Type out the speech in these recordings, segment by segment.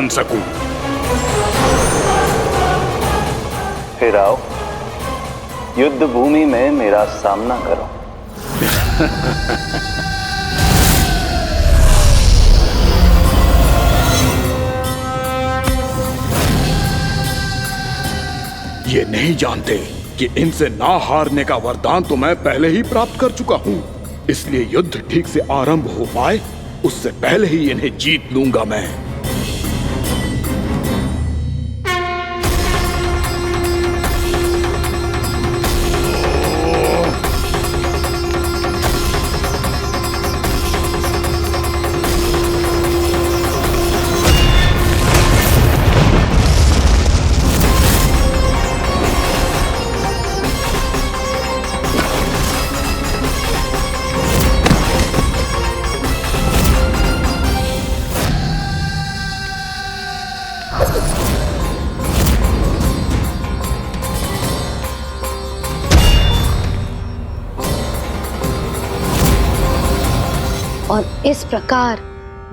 बन सकूं। फिर आओ, युद्ध भूमि में मेरा सामना करो। ये नहीं जानते कि इनसे ना हारने का वरदान तो मैं पहले ही प्राप्त कर चुका हूं, इसलिए युद्ध ठीक से आरंभ हो पाए उससे पहले ही इन्हें जीत लूंगा मैं। और इस प्रकार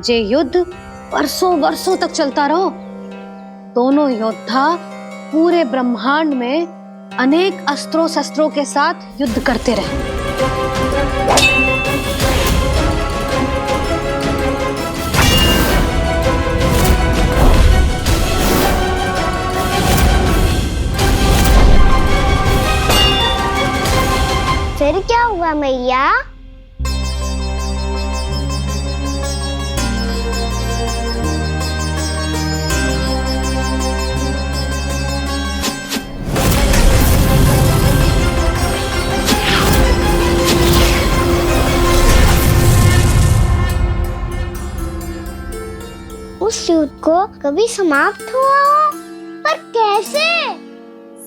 ये युद्ध वर्षों वर्षों तक चलता रहो। दोनों योद्धा पूरे ब्रह्मांड में अनेक अस्त्रों शस्त्रों के साथ युद्ध करते रहे। फिर क्या हुआ मैया? उस युद्ध को कभी समाप्त हुआ हो, पर कैसे?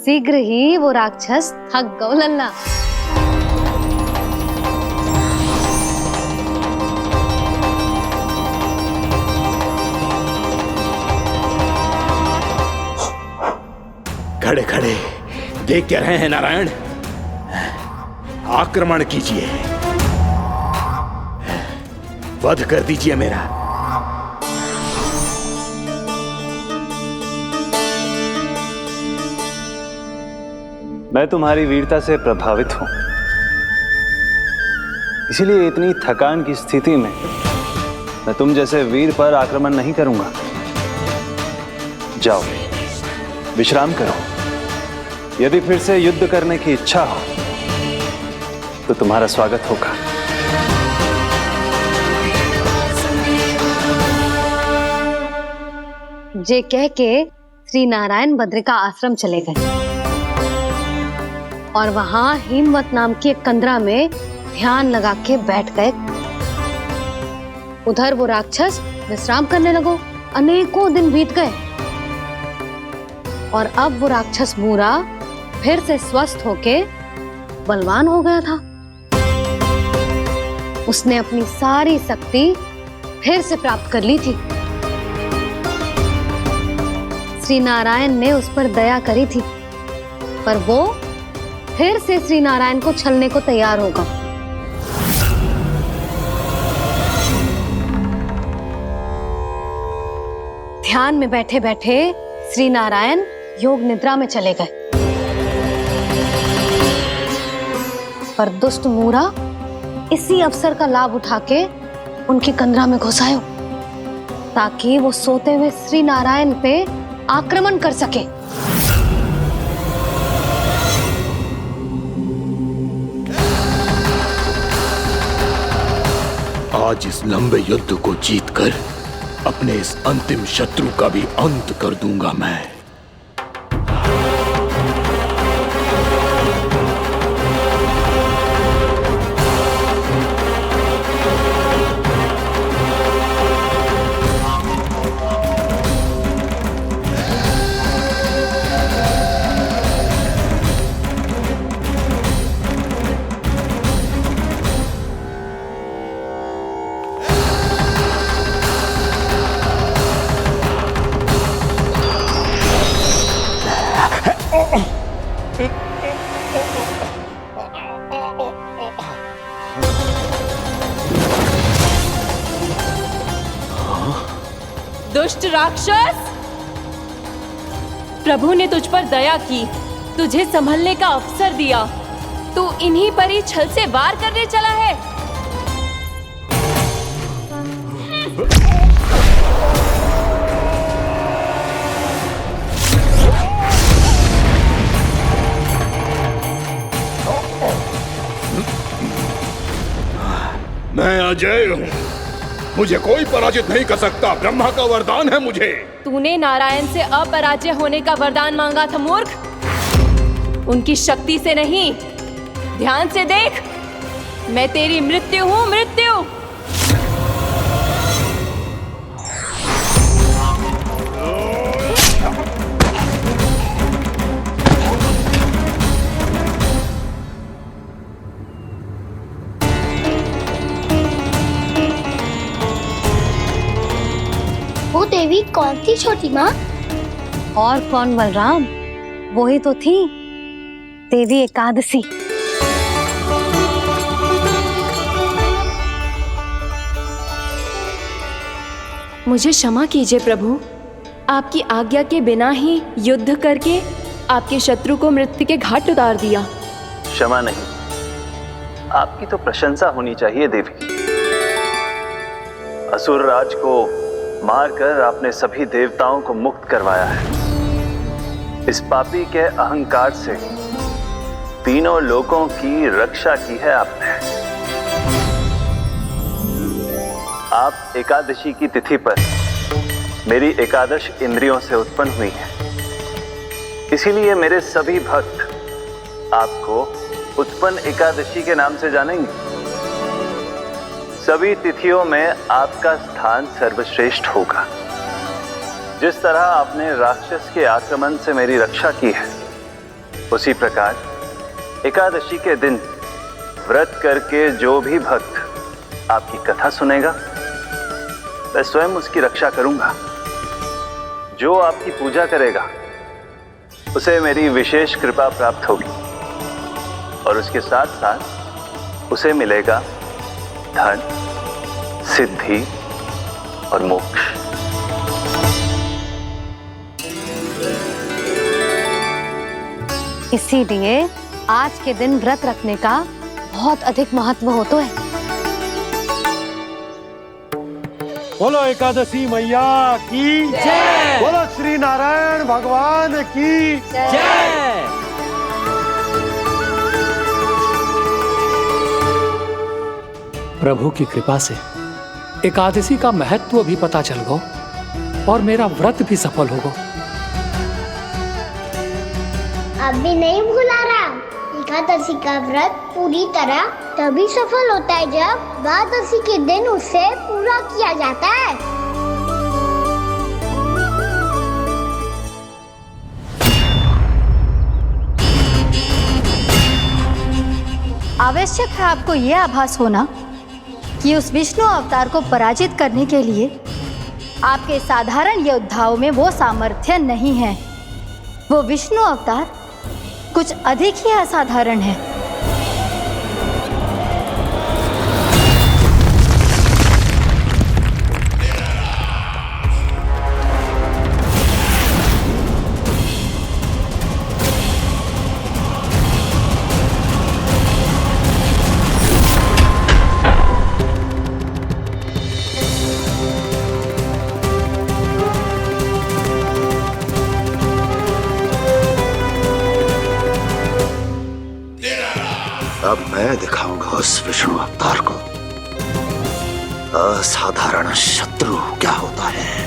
शीघ्र ही वो राक्षस थक गौ लल्ला। खड़े खड़े देख क्या रहे हैं नारायण? आक्रमण कीजिए, वध कर दीजिए मेरा। मैं तुम्हारी वीरता से प्रभावित हूं, इसीलिए इतनी थकान की स्थिति में मैं तुम जैसे वीर पर आक्रमण नहीं करूंगा। जाओ विश्राम करो। यदि फिर से युद्ध करने की इच्छा हो तो तुम्हारा स्वागत होगा। जे कह के श्री नारायण बद्रिका आश्रम चले गए और वहां हिमवत नाम की एक कंदरा में ध्यान लगा के बैठ गए। उधर वो राक्षस विश्राम करने लगो। अनेकों दिन बीत गए और अब वो राक्षस मूरा फिर से स्वस्थ होके बलवान हो गया था। उसने अपनी सारी शक्ति फिर से प्राप्त कर ली थी। श्री नारायण ने उस पर दया करी थी, पर वो फिर से श्री नारायण को छलने को तैयार होगा। ध्यान में बैठे बैठे श्री नारायण योग निद्रा में चले गए, पर दुष्ट मूरा इसी अवसर का लाभ उठा के उनकी कंदरा में घुस आयो ताकि वो सोते हुए श्री नारायण पे आक्रमण कर सके। आज इस लंबे युद्ध को जीतकर अपने इस अंतिम शत्रु का भी अंत कर दूंगा मैं। दुष्ट दुष्ट राक्षस! प्रभु ने तुझ पर दया की, तुझे संभलने का अवसर दिया। तू इन्हीं पर ही छल से वार करने चला है। मैं अजय हूँ, मुझे कोई पराजित नहीं कर सकता। ब्रह्मा का वरदान है मुझे। तूने नारायण से अपराजय होने का वरदान मांगा था मूर्ख, उनकी शक्ति से नहीं। ध्यान से देख, मैं तेरी मृत्यु हूँ, मृत्यु। वो देवी कौन थी छोटी माँ? और कौन बलराम, वही तो थी देवी एकादशी। मुझे क्षमा कीजिए प्रभु, आपकी आज्ञा के बिना ही युद्ध करके आपके शत्रु को मृत्यु के घाट उतार दिया। क्षमा नहीं, आपकी तो प्रशंसा होनी चाहिए देवी। असुर राज को मारकर आपने सभी देवताओं को मुक्त करवाया है। इस पापी के अहंकार से तीनों लोकों की रक्षा की है आपने। आप एकादशी की तिथि पर मेरी एकादश इंद्रियों से उत्पन्न हुई हैं। इसीलिए मेरे सभी भक्त आपको उत्पन्न एकादशी के नाम से जानेंगे। सभी तिथियों में आपका स्थान सर्वश्रेष्ठ होगा। जिस तरह आपने राक्षस के आक्रमण से मेरी रक्षा की है, उसी प्रकार एकादशी के दिन व्रत करके जो भी भक्त आपकी कथा सुनेगा, मैं स्वयं उसकी रक्षा करूंगा। जो आपकी पूजा करेगा, उसे मेरी विशेष कृपा प्राप्त होगी और उसके साथ साथ उसे मिलेगा धन, सिद्धि और मोक्ष। इसीलिए आज के दिन व्रत रखने का बहुत अधिक महत्व होता है। बोलो एकादशी मैया की जय। बोलो श्री नारायण भगवान की जय। प्रभु की कृपा से एकादशी का महत्व भी पता चल गो और मेरा व्रत भी सफल हो गो। अभी नहीं भूला राम, एकादशी का व्रत पूरी तरह तभी सफल होता है जब द्वादशी के दिन उसे पूरा किया जाता है। आवश्यक है आपको यह आभास होना कि उस विष्णु अवतार को पराजित करने के लिए आपके साधारण योद्धाओं में वो सामर्थ्य नहीं है। वो विष्णु अवतार कुछ अधिक ही असाधारण है। अब मैं दिखाऊंगा उस विष्णु अवतार को असाधारण शत्रु क्या होता है।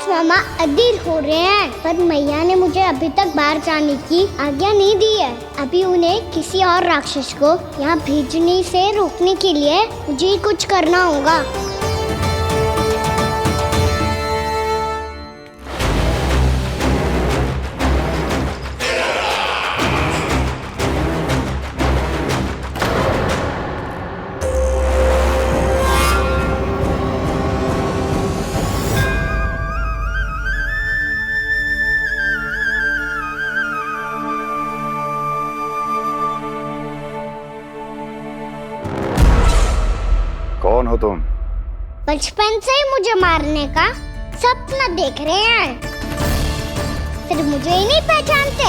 मामा अधीर हो रहे हैं, पर मैया ने मुझे अभी तक बाहर जाने की आज्ञा नहीं दी है। अभी उन्हें किसी और राक्षस को यहाँ भेजने से रोकने के लिए मुझे ही कुछ करना होगा। हो तुम? बचपन से ही मुझे मारने का सपना देख रहे हैं, फिर मुझे ही नहीं पहचानते।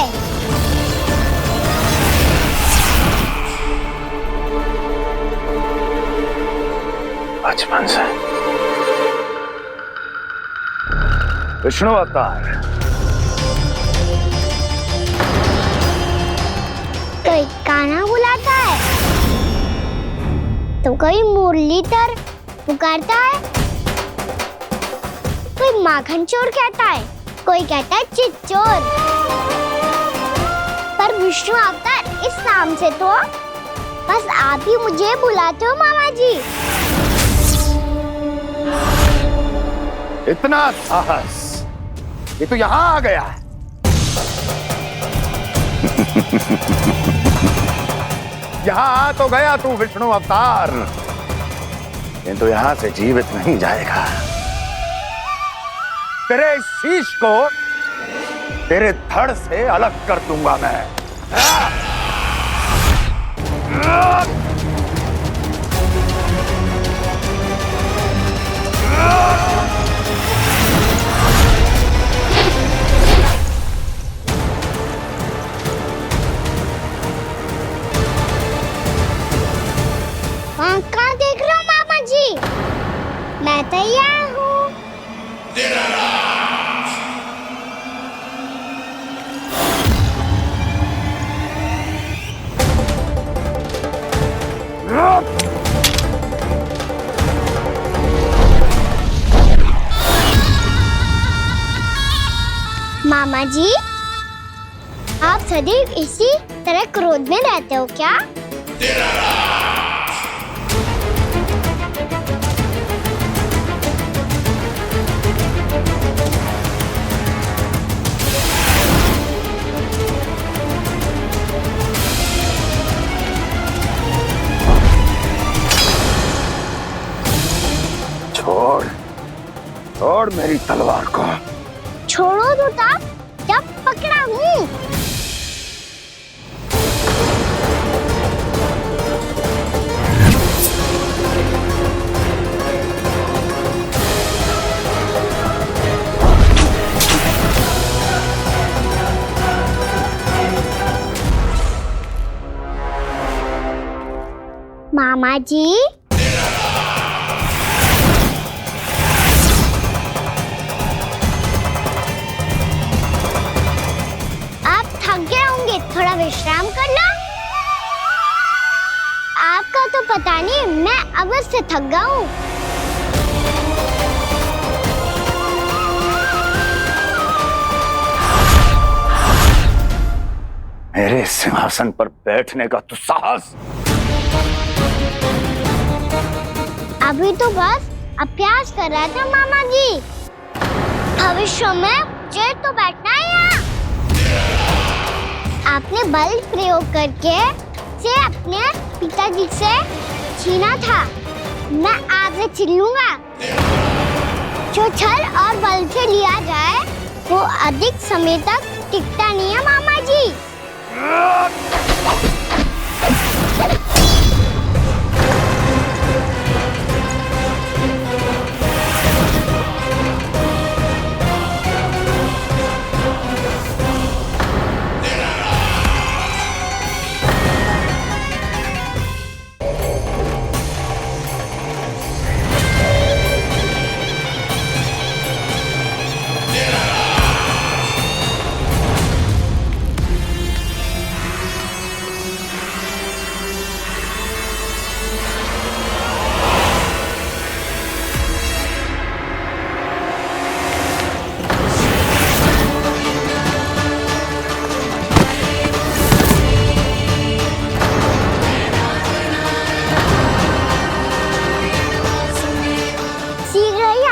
बचपन से विष्णु अवतार। कोई कान्हा बुलाता है तो कोई मुरलीधर पुकारता है, कोई माखन चोर कहता है, कोई कहता है चिच्चोर। पर विष्णु अवतार इस नाम से तो बस आप ही मुझे बुलाते हो मामा जी। इतना साहस ये तो यहाँ आ गया है। यहाँ आ तो गया तू विष्णु अवतार, किंतु यहाँ से जीवित नहीं जाएगा। तेरे इस शीश को तेरे धड़ से अलग कर दूंगा मैं। वहाँ कहाँ देख रहे हो मामा जी? मैं तैयार हूँ। मामा जी, आप सदैव इसी तरह क्रोध में रहते हो क्या? छोड़ छोड़ मेरी तलवार को। छोड़ो तो तब जब पकड़ा हूँ। मामा जी, थोड़ा विश्राम कर लो। आपका तो पता नहीं, मैं अवश्य थक गया हूँ। मेरे सिंहासन पर बैठने का तू साहस? अभी तो बस अभ्यास कर रहा था मामा जी। भविष्य में मुझे तो बैठना है यहाँ। आपने बल प्रयोग करके से अपने पिताजी से छीना था, मैं आपसे छीन लूंगा। जो छल और बल से लिया जाए वो अधिक समय तक टिकता नहीं है मामा जी।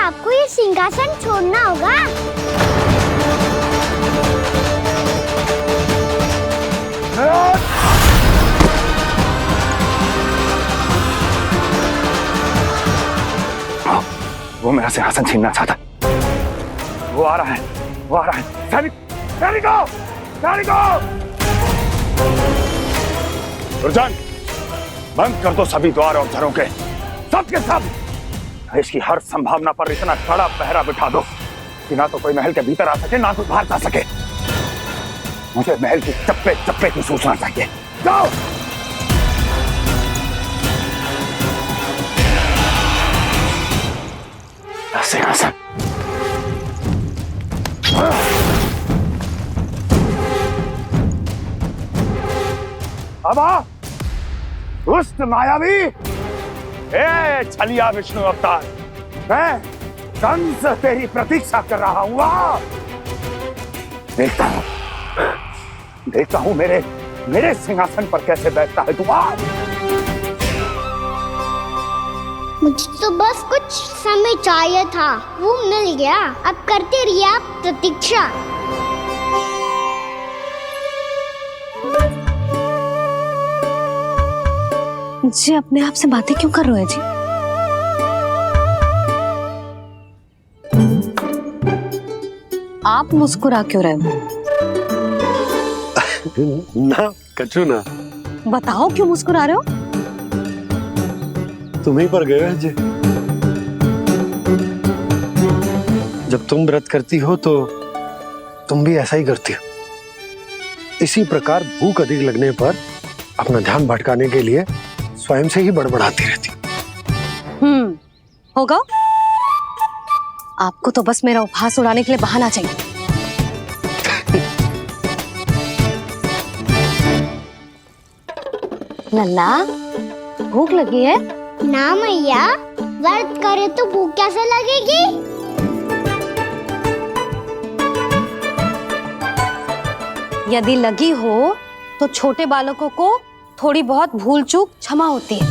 आपको ये सिंहासन छोड़ना होगा। वो मेरा सिंहासन छीनना चाहता। वो आ रहा है, वो आ रहा है। सैनिकों! दुर्जन, बंद कर दो सभी द्वार और झरों के, सब के सब। इसकी हर संभावना पर इतना कड़ा पहरा बिठा दो कि ना तो कोई महल के भीतर आ सके ना कोई बाहर जा सके। मुझे महल की चप्पे चप्पे की सूचना चाहिए। जाओ। सिंहासन। अब आ, दुष्ट मायावी, ए छलिया विष्णु अवतार, मैं कंस तेरी प्रतीक्षा कर रहा हूं। आ, देखता हूं मेरे सिंहासन पर कैसे बैठता है तू। आ, मुझे तो बस कुछ समय चाहिए था, वो मिल गया। अब करते रहिए आप प्रतीक्षा। जी अपने आप से बातें क्यों कर रहे हो जी? आप मुस्कुरा क्यों रहे हो? ना कछु ना। बताओ क्यों मुस्कुरा रहे हो? तुम्हीं पर गए हैं जी। जब तुम व्रत करती हो तो तुम भी ऐसा ही करती हो। इसी प्रकार भूख अधिक लगने पर अपना ध्यान भटकाने के लिए स्वयं से ही बड़बड़ाती रहती। होगा। आपको तो बस मेरा उपहास उड़ाने के लिए बहाना चाहिए। लल्ला, भूख लगी है? ना मैया, व्रत करे तो भूख कैसे लगेगी? यदि लगी हो तो छोटे बालकों को थोड़ी बहुत भूल चूक क्षमा होती है।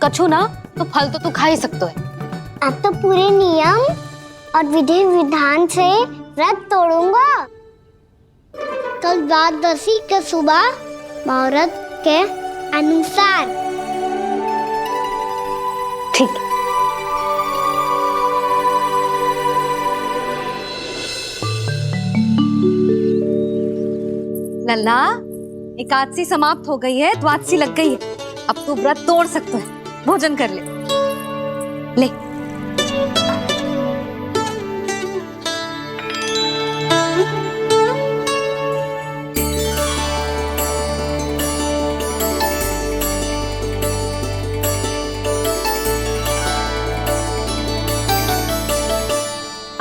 कछु ना तो फल तो तू खा ही सकते है। अब तो पूरे नियम और विधि विधान से व्रत तोड़ूंगा। कल द्वादशी के सुबह मुहूर्त के अनुसार। ठीक। लल्ला, एकादशी समाप्त हो गई है, द्वादशी लग गई है। अब तू व्रत तोड़ सकते है। भोजन कर ले। ले।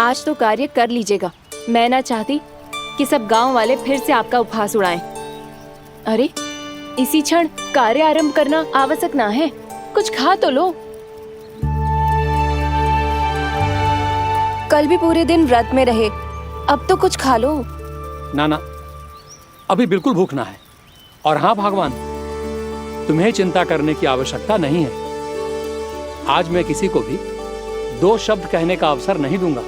आज तो कार्य कर लीजिएगा। मैं ना चाहती कि सब गांव वाले फिर से आपका उपहास उड़ाएं। अरे, इसी क्षण कार्य आरंभ करना आवश्यक ना है। कुछ खा तो लो। कल भी पूरे दिन व्रत में रहे, अब तो कुछ खा लो। ना, अभी बिल्कुल भूख ना है। और हाँ भगवान, तुम्हें चिंता करने की आवश्यकता नहीं है। आज मैं किसी को भी 2 शब्द कहने का अवसर नहीं दूंगा।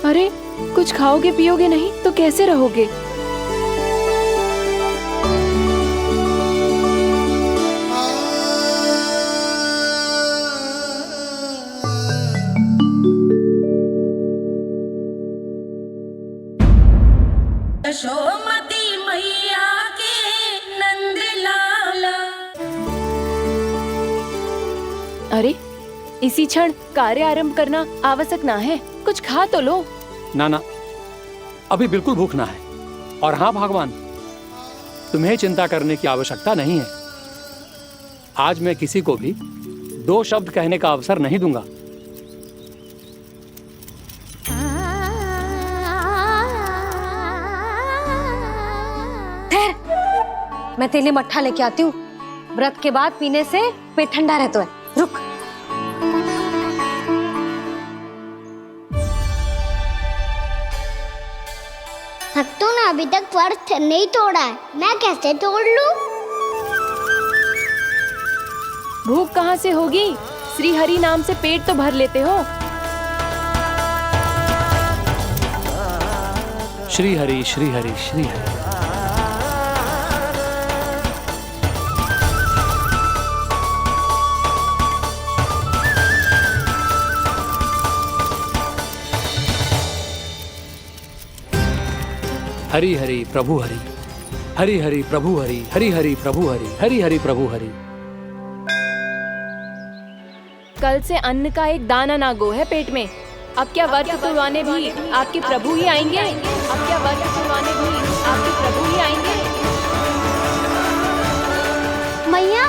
अरे, कुछ खाओगे पियोगे नहीं तो कैसे रहोगे? यशोमती मैया के नंद लाला। अरे, इसी क्षण कार्य आरंभ करना आवश्यक ना है। कुछ खा तो लो। ना, अभी बिल्कुल भूख ना है। और हाँ भगवान, तुम्हें चिंता करने की आवश्यकता नहीं है। आज मैं किसी को भी 2 शब्द कहने का अवसर नहीं दूंगा। मैं तेरे लिए मट्ठा लेके आती हूँ। व्रत के बाद पीने से पेट ठंडा रहता है। रुक। भक्तों ने अभी तक व्रत नहीं तोड़ा है, मैं कैसे तोड़ लूं? भूख कहाँ से होगी? श्री हरि नाम से पेट तो भर लेते हो। श्री हरि श्री हरि श्री हरि। हरि हरि प्रभु हरि, हरि हरि प्रभु हरि, हरि हरि प्रभु हरि, हरि हरि प्रभु हरि। कल से अन्न का एक दाना ना गो है पेट में। अब क्या व्रत तुड़वाने भी आपके प्रभु ही आएंगे? अब क्या व्रत तुड़वाने भी आपके प्रभु ही आएंगे? मैया,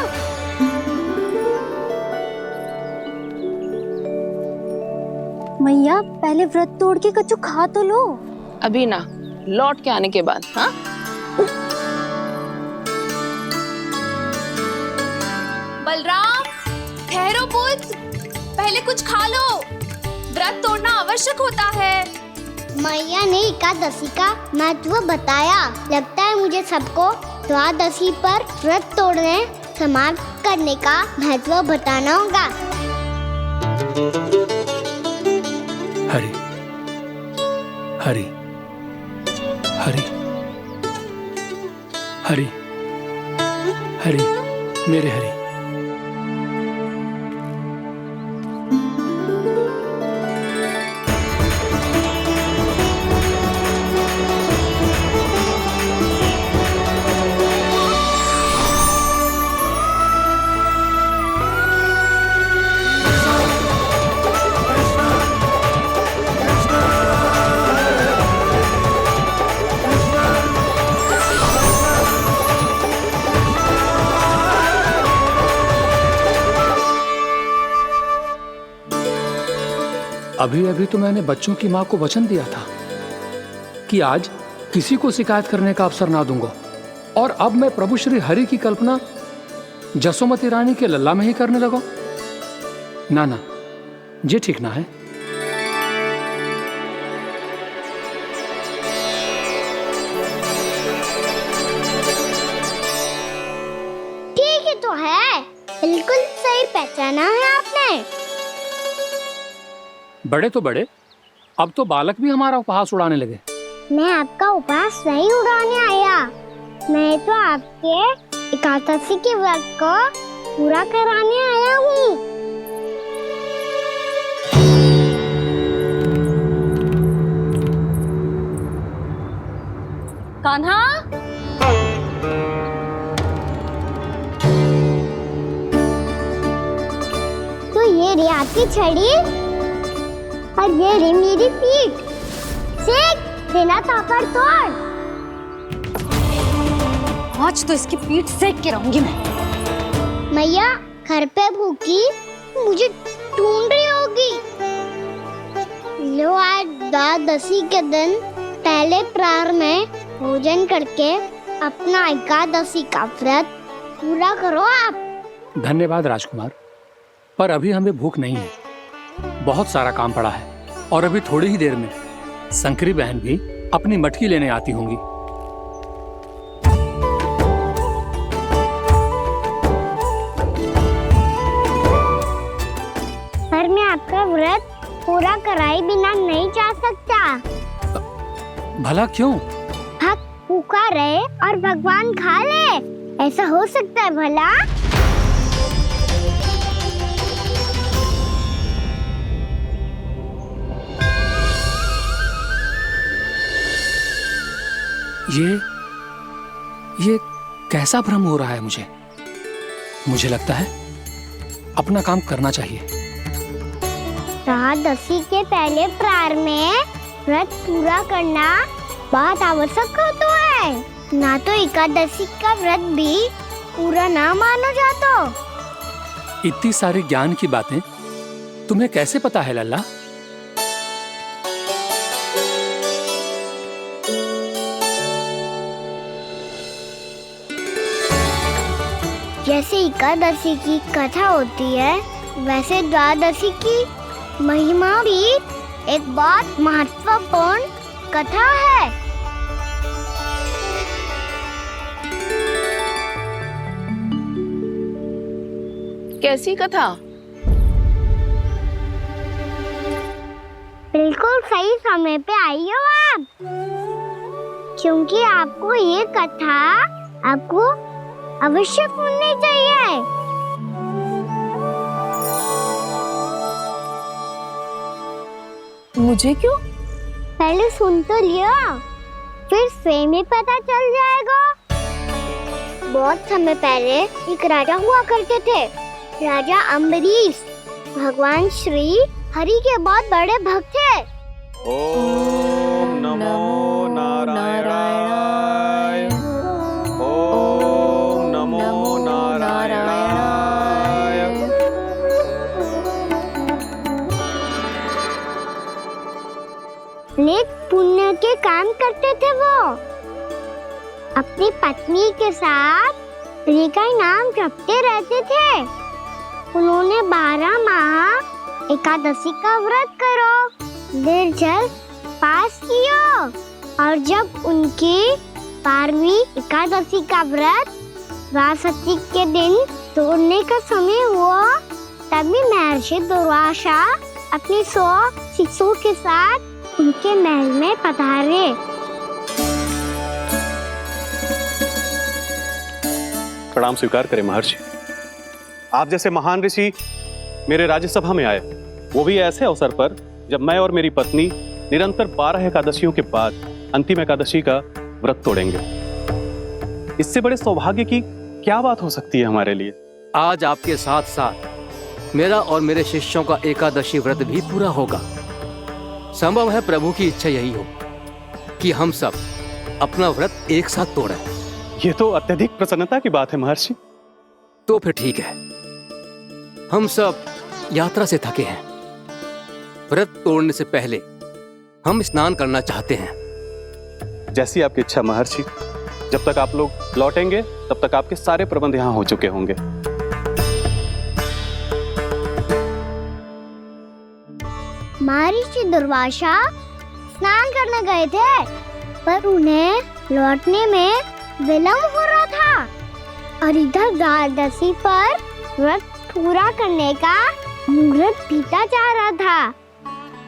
मैया पहले व्रत तोड़ के कच्चू खा तो लो। अभी ना, लौट के आने के बाद। हाँ, बलराम, ठहरो पुत्र, पहले कुछ खा लो। व्रत तोड़ना आवश्यक होता है। मैया ने एकादशी का महत्व बताया। लगता है मुझे सबको द्वादशी पर व्रत तोड़ने समाप्त करने का महत्व बताना होगा। हरि हरि हरि हरि हरि मेरे हरि। अभी अभी तो मैंने बच्चों की माँ को वचन दिया था कि आज किसी को शिकायत करने का अवसर ना दूंगा, और अब मैं प्रभु श्री हरि की कल्पना जसोमती रानी के लल्ला में ही करने लगा। ना ना, ये ठीक ना है। ठीक ही तो है, बिल्कुल सही पहचाना है आपने। बड़े तो बड़े, अब तो बालक भी हमारा उपहास उड़ाने लगे। मैं आपका उपहास नहीं उड़ाने आया, मैं तो आपके एकादशी के व्रत को पूरा कराने आया हूँ। कान्हा, तो ये रे आपकी छड़ी और ये रे मेरी पीठ। सेक देना तापड़ तोड़। आज तो इसकी पीठ सेक के रहूंगी मैं। मैया घर पे भूखी मुझे ढूंढ रही होगी। लो, आज द्वादशी के दिन पहले प्रहर में भोजन करके अपना एकादशी का व्रत पूरा करो आप। धन्यवाद राजकुमार, पर अभी हमें भूख नहीं है। बहुत सारा काम पड़ा है, और अभी थोड़ी ही देर में शंकरी बहन भी अपनी मटकी लेने आती होंगी। पर मैं आपका व्रत पूरा कराए बिना नहीं जा सकता। भला क्यों? भक्त भूखा रहे और भगवान खा ले, ऐसा हो सकता है भला? ये कैसा भ्रम हो रहा है मुझे? मुझे लगता है अपना काम करना चाहिए। द्वादशी के पहले प्रहर में व्रत पूरा करना बहुत आवश्यक होता है। ना तो एकादशी का व्रत भी पूरा ना माना जाता। इतनी सारी ज्ञान की बातें तुम्हें कैसे पता है लल्ला? जैसे एकादशी की कथा होती है, वैसे द्वादशी की महिमा भी एक बहुत महत्वपूर्ण कथा है। कैसी कथा? बिल्कुल सही समय पे आई हो आप, क्योंकि आपको ये कथा आपको अवश्य सुननी चाहिए। मुझे क्यों? पहले सुन तो लिया, फिर स्वयं ही पता चल जाएगा। बहुत समय पहले एक राजा हुआ करते थे, राजा अम्बरीश। भगवान श्री हरि के बहुत बड़े भक्त थे। ओम नमो नारायणाय। ओम नमो नारायणाय। नेक पुण्य के काम करते थे वो। अपनी पत्नी के साथ हरि का नाम जपते रहते थे। उन्होंने 12 माह एकादशी का व्रत करो, निर्जल पास किया, और जब उनकी 12वीं एकादशी का व्रत द्वादशी के दिन तोड़ने का समय हुआ, तभी महर्षि दुर्वासा अपनी 100 शिष्यों के साथ उनके महल में पधारे। प्रणाम स्वीकार करें महर्षि। आप जैसे महान ऋषि मेरे राज्यसभा में आए, वो भी ऐसे अवसर पर जब मैं और मेरी पत्नी निरंतर 12 एकादशियों के बाद अंतिम एकादशी का व्रत तोड़ेंगे। इससे बड़े सौभाग्य की क्या बात हो सकती है हमारे लिए। आज आपके साथ साथ मेरा और मेरे शिष्यों का एकादशी व्रत भी पूरा होगा। संभव है प्रभु की इच्छा यही हो कि हम सब अपना व्रत एक साथ तोड़ें। ये तो अत्यधिक प्रसन्नता की बात है महर्षि। तो फिर ठीक है, हम सब यात्रा से थके हैं। व्रत तोड़ने से पहले हम स्नान करना चाहते हैं। जैसी आपकी इच्छा महर्षि। जब तक आप लोग लौटेंगे तब तक आपके सारे प्रबंध यहाँ हो चुके होंगे। महर्षि दुर्वासा स्नान करने गए थे, पर उन्हें लौटने में विलंब हो रहा था, और इधर द्वादशी पर व्रत पूरा करने का मुहूर्त बीता जा रहा था।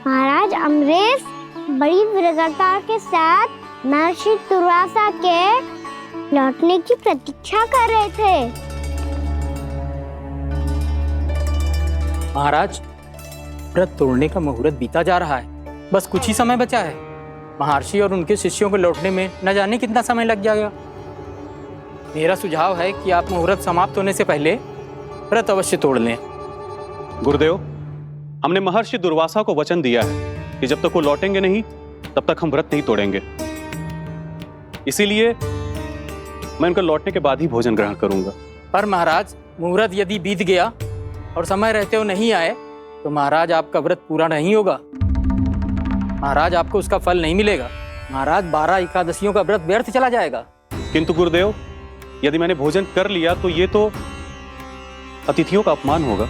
महाराज अमरेश बड़ी विरगता के साथ महर्षि दुर्वासा के लौटने की प्रतीक्षा कर रहे थे। महाराज, व्रत तोड़ने का मुहूर्त बीता जा रहा है, बस कुछ ही समय बचा है। महर्षि और उनके शिष्यों को लौटने में न जाने कितना समय लग जाएगा। मेरा सुझाव है कि आप मुहूर्त समाप्त होने से पहले व्रत अवश्य तोड़ लें। गुरुदेव, हमने महर्षि दुर्वासा को वचन दिया है कि जब तक वो लौटेंगे नहीं तब तक हम व्रत नहीं तोड़ेंगे। इसीलिए मैं उनके लौटने के बाद ही भोजन ग्रहण करूंगा। पर महाराज, मुहूर्त यदि बीत गया और समय रहते हुए नहीं आए तो महाराज आपका व्रत पूरा नहीं होगा। महाराज, आपको उसका फल नहीं मिलेगा। महाराज, 12 एकादशियों का व्रत व्यर्थ चला जाएगा। किंतु गुरुदेव, यदि मैंने भोजन कर लिया तो ये तो अतिथियों का अपमान होगा।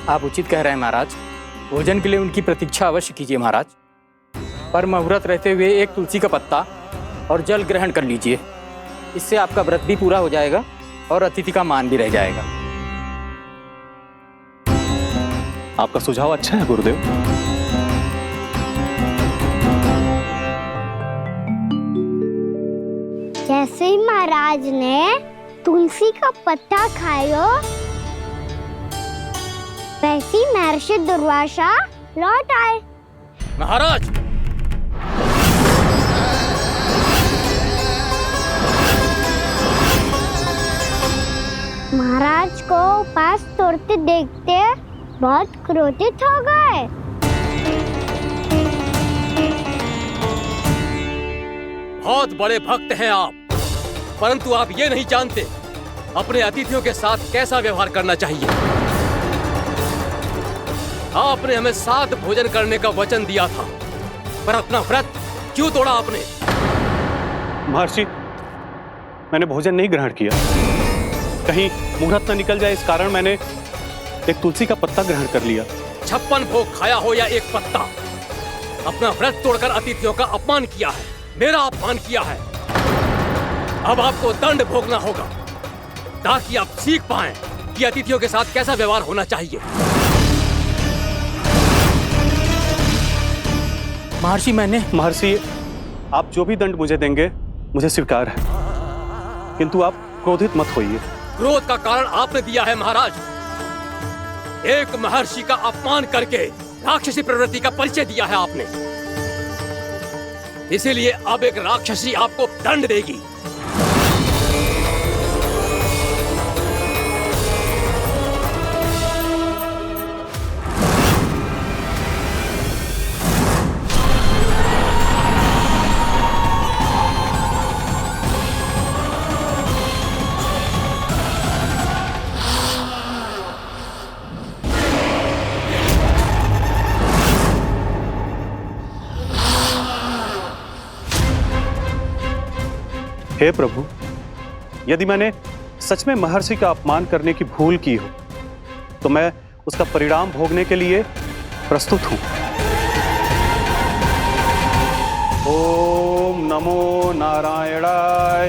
आप उचित कह रहे हैं महाराज। भोजन के लिए उनकी प्रतीक्षा अवश्य कीजिए महाराज, पर मुहूर्त रहते हुए एक तुलसी का पत्ता और जल ग्रहण कर लीजिए। इससे आपका व्रत भी पूरा हो जाएगा और अतिथि का मान भी रह जाएगा। आपका सुझाव अच्छा है गुरुदेव। जैसे ही महाराज ने तुलसी का पत्ता खाया, वैसे ही महर्षि दुर्वासा लौट आए। महाराज, महाराज को उपास तोड़ते देखते बहुत क्रोधित हो गए। बहुत बड़े भक्त हैं आप, परंतु आप ये नहीं जानते अपने अतिथियों के साथ कैसा व्यवहार करना चाहिए। आपने हमें साथ भोजन करने का वचन दिया था, पर अपना व्रत क्यों तोड़ा आपने? महर्षि, मैंने भोजन नहीं ग्रहण किया। कहीं मुहूर्त न निकल जाए इस कारण मैंने एक तुलसी का पत्ता ग्रहण कर लिया। 56 भोग खाया हो या एक पत्ता, अपना व्रत तोड़कर अतिथियों का अपमान किया है, मेरा अपमान किया है। अब आपको दंड भोगना होगा ताकि आप सीख पाएं कि अतिथियों के साथ कैसा व्यवहार होना चाहिए। महर्षि, आप जो भी दंड मुझे देंगे मुझे स्वीकार है, किंतु आप क्रोधित मत होइए। क्रोध का कारण आपने दिया है महाराज। एक महर्षि का अपमान करके राक्षसी प्रवृत्ति का परिचय दिया है आपने, इसीलिए अब एक राक्षसी आपको दंड देगी। हे प्रभु, यदि मैंने सच में महर्षि का अपमान करने की भूल की हो तो मैं उसका परिणाम भोगने के लिए प्रस्तुत हूं। ओम नमो नारायणाय,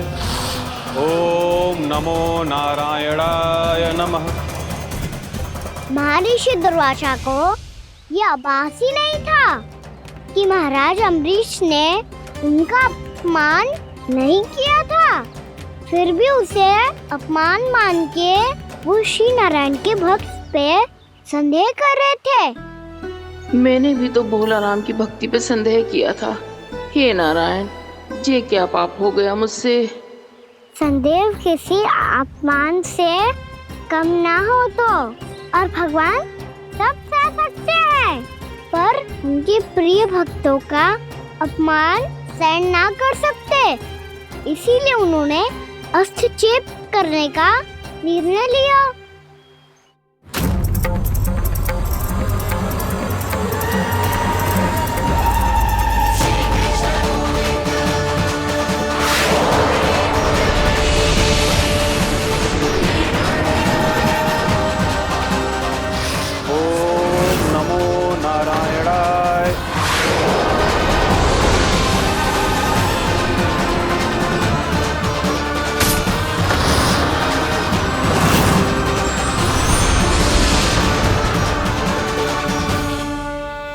ओम नमो नारायणाय नमः। महर्षि दुर्वासा को ये आभास ही नहीं था कि महाराज अम्बरीश ने उनका अपमान नहीं किया था। फिर भी उसे अपमान मान के वो श्री नारायण के भक्त पे संदेह कर रहे थे। मैंने भी तो भोला राम की भक्ति पे संदेह किया था। हे नारायण, ये क्या पाप हो गया मुझसे? संदेह किसी अपमान से कम ना हो तो, और भगवान सब सह सकते हैं, पर उनके प्रिय भक्तों का अपमान सहन ना कर सकते। इसीलिए उन्होंने हस्तक्षेप करने का निर्णय लिया।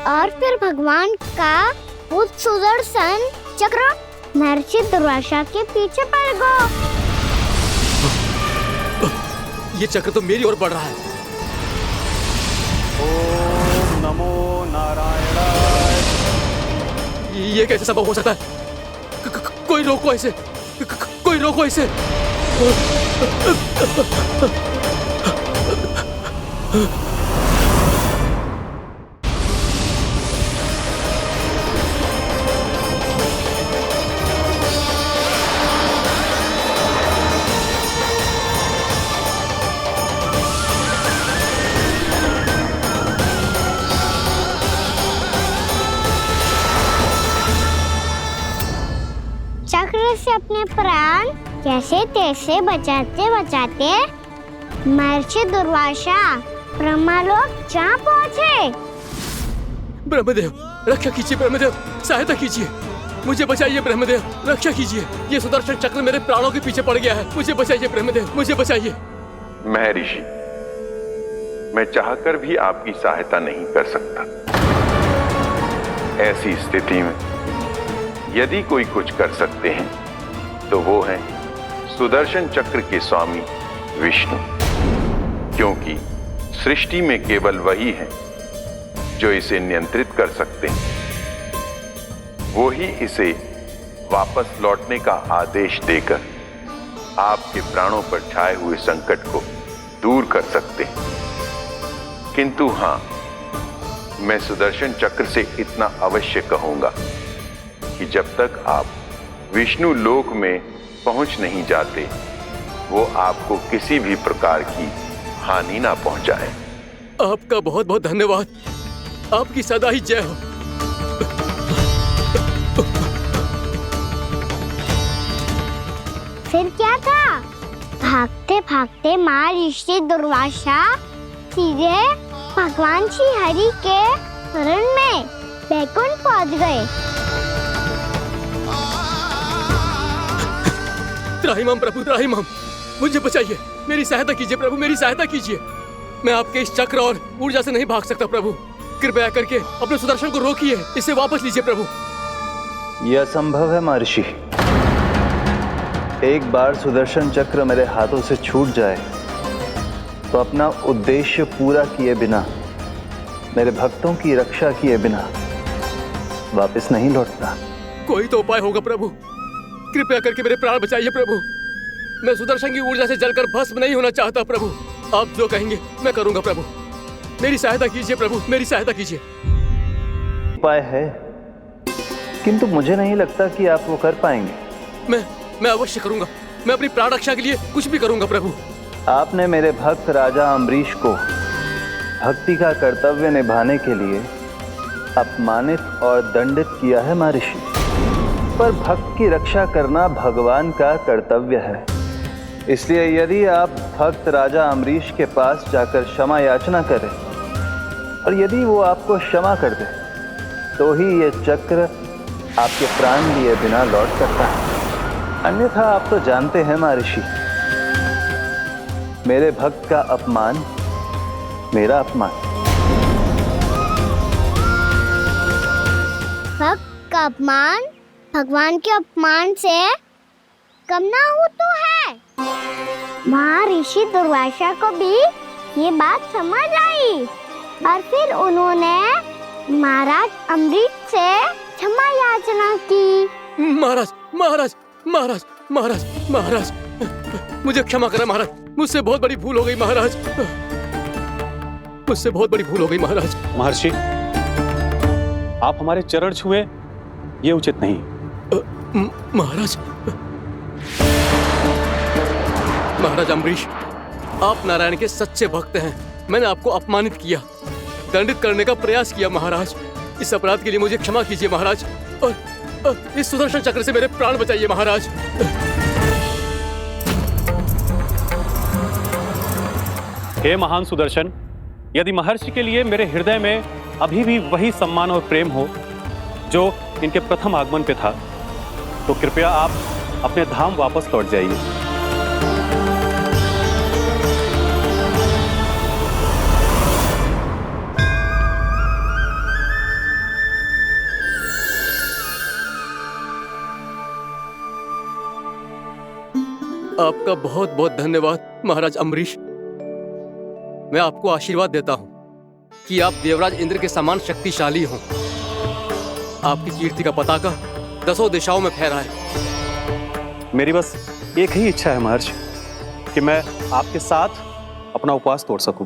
और फिर भगवान का वो सुदर्शन चक्र महर्षि दुर्वासा के पीछे पड़ गया। ये चक्र तो मेरी ओर बढ़ रहा है। ओम नमो नारायणाय। ये कैसे संभव हो सकता है? कोई रोको इसे, कोई रोको इसे। चक्र से अपने प्राण कैसे तैसे बचाते बचाते महर्षि दुर्वासा ब्रह्मलोक जा पहुँचे। ब्रह्मदेव, रक्षा कीजिए ब्रह्मदेव, सहायता कीजिए, मुझे बचाइए ब्रह्मदेव, रक्षा कीजिए। ये सुदर्शन चक्र मेरे प्राणों के पीछे पड़ गया है, मुझे बचाइए ब्रह्मदेव, मुझे बचाइए। महर्षि, मैं चाहकर भी आपकी सहायता नहीं कर सकता। ऐसी स्थिति में यदि कोई कुछ कर सकते हैं तो वो है सुदर्शन चक्र के स्वामी विष्णु, क्योंकि सृष्टि में केवल वही है जो इसे नियंत्रित कर सकते हैं। वो ही इसे वापस लौटने का आदेश देकर आपके प्राणों पर छाए हुए संकट को दूर कर सकते हैं। किंतु हां, मैं सुदर्शन चक्र से इतना अवश्य कहूंगा कि जब तक आप विष्णु लोक में पहुंच नहीं जाते, वो आपको किसी भी प्रकार की हानि ना पहुंचाए। आपका बहुत बहुत धन्यवाद, आपकी सदा ही जय हो। फिर क्या था? भागते भागते महर्षि दुर्वासा सीधे भगवान श्री हरि के शरण में बैकुंठ पहुंच गए। त्राहिमाम प्रभु, त्राहिमाम, मुझे बचाइए, मेरी सहायता कीजिए प्रभु, मेरी सहायता कीजिए। मैं आपके इस चक्र और ऊर्जा से नहीं भाग सकता प्रभु, कृपया करके अपने सुदर्शन को रोकिए, इसे वापस लीजिए प्रभु। यह असंभव है महर्षि। एक बार सुदर्शन चक्र मेरे हाथों से छूट जाए तो अपना उद्देश्य पूरा किए बिना, मेरे भक्तों की रक्षा किए बिना वापस नहीं लौटता। कोई तो उपाय होगा प्रभु, कृपया करके मेरे प्राण बचाइए प्रभु। मैं सुदर्शन की ऊर्जा से जलकर भस्म नहीं होना चाहता प्रभु। आप जो कहेंगे मैं करूंगा प्रभु, मेरी सहायता कीजिए प्रभु, मेरी सहायता कीजिए। उपाय है, किंतु मुझे नहीं लगता कि आप वो कर पाएंगे। मैं अवश्य करूंगा, मैं अपनी प्राण रक्षा के लिए कुछ भी करूंगा प्रभु। आपने मेरे भक्त राजा अम्बरीश को भक्ति का कर्तव्य निभाने के लिए अपमानित और दंडित किया है महर्षि। पर भक्त की रक्षा करना भगवान का कर्तव्य है। इसलिए यदि आप भक्त राजा अम्बरीश के पास जाकर क्षमा याचना करें और यदि वो आपको क्षमा कर दे तो ही ये चक्र आपके प्राण लिए बिना लौट सकता है। अन्यथा आप तो जानते हैं महर्षि, मेरे भक्त का अपमान मेरा अपमान। भक्त का अपमान भगवान के अपमान से कम ना हो तो है। महर्षि दुर्वासा को भी ये बात समझ आई और फिर उन्होंने महाराज अम्बरीश से क्षमा याचना की। महाराज महाराज महाराज महाराज महाराज, मुझे क्षमा करें महाराज, मुझसे बहुत बड़ी भूल हो गई महाराज, मुझसे बहुत बड़ी भूल हो गई महाराज। महर्षि, आप हमारे चरण छुए ये उचित नहीं। महाराज महाराज अम्बरीश, आप नारायण के सच्चे भक्त हैं। मैंने आपको अपमानित किया, दंडित करने का प्रयास किया महाराज। इस अपराध के लिए मुझे क्षमा कीजिए महाराज, और इस सुदर्शन चक्र से मेरे प्राण बचाइए महाराज। हे महान सुदर्शन, यदि महर्षि के लिए मेरे हृदय में अभी भी वही सम्मान और प्रेम हो जो इनके प्रथम आगमन पे था, तो कृपया आप अपने धाम वापस लौट जाइए। आपका बहुत बहुत धन्यवाद महाराज अम्बरीश। मैं आपको आशीर्वाद देता हूं कि आप देवराज इंद्र के समान शक्तिशाली हों। आपकी कीर्ति का पताका 10 दिशाओं में फहराए। मेरी बस एक ही इच्छा है महर्षि, कि मैं आपके साथ अपना उपवास तोड़ सकूं।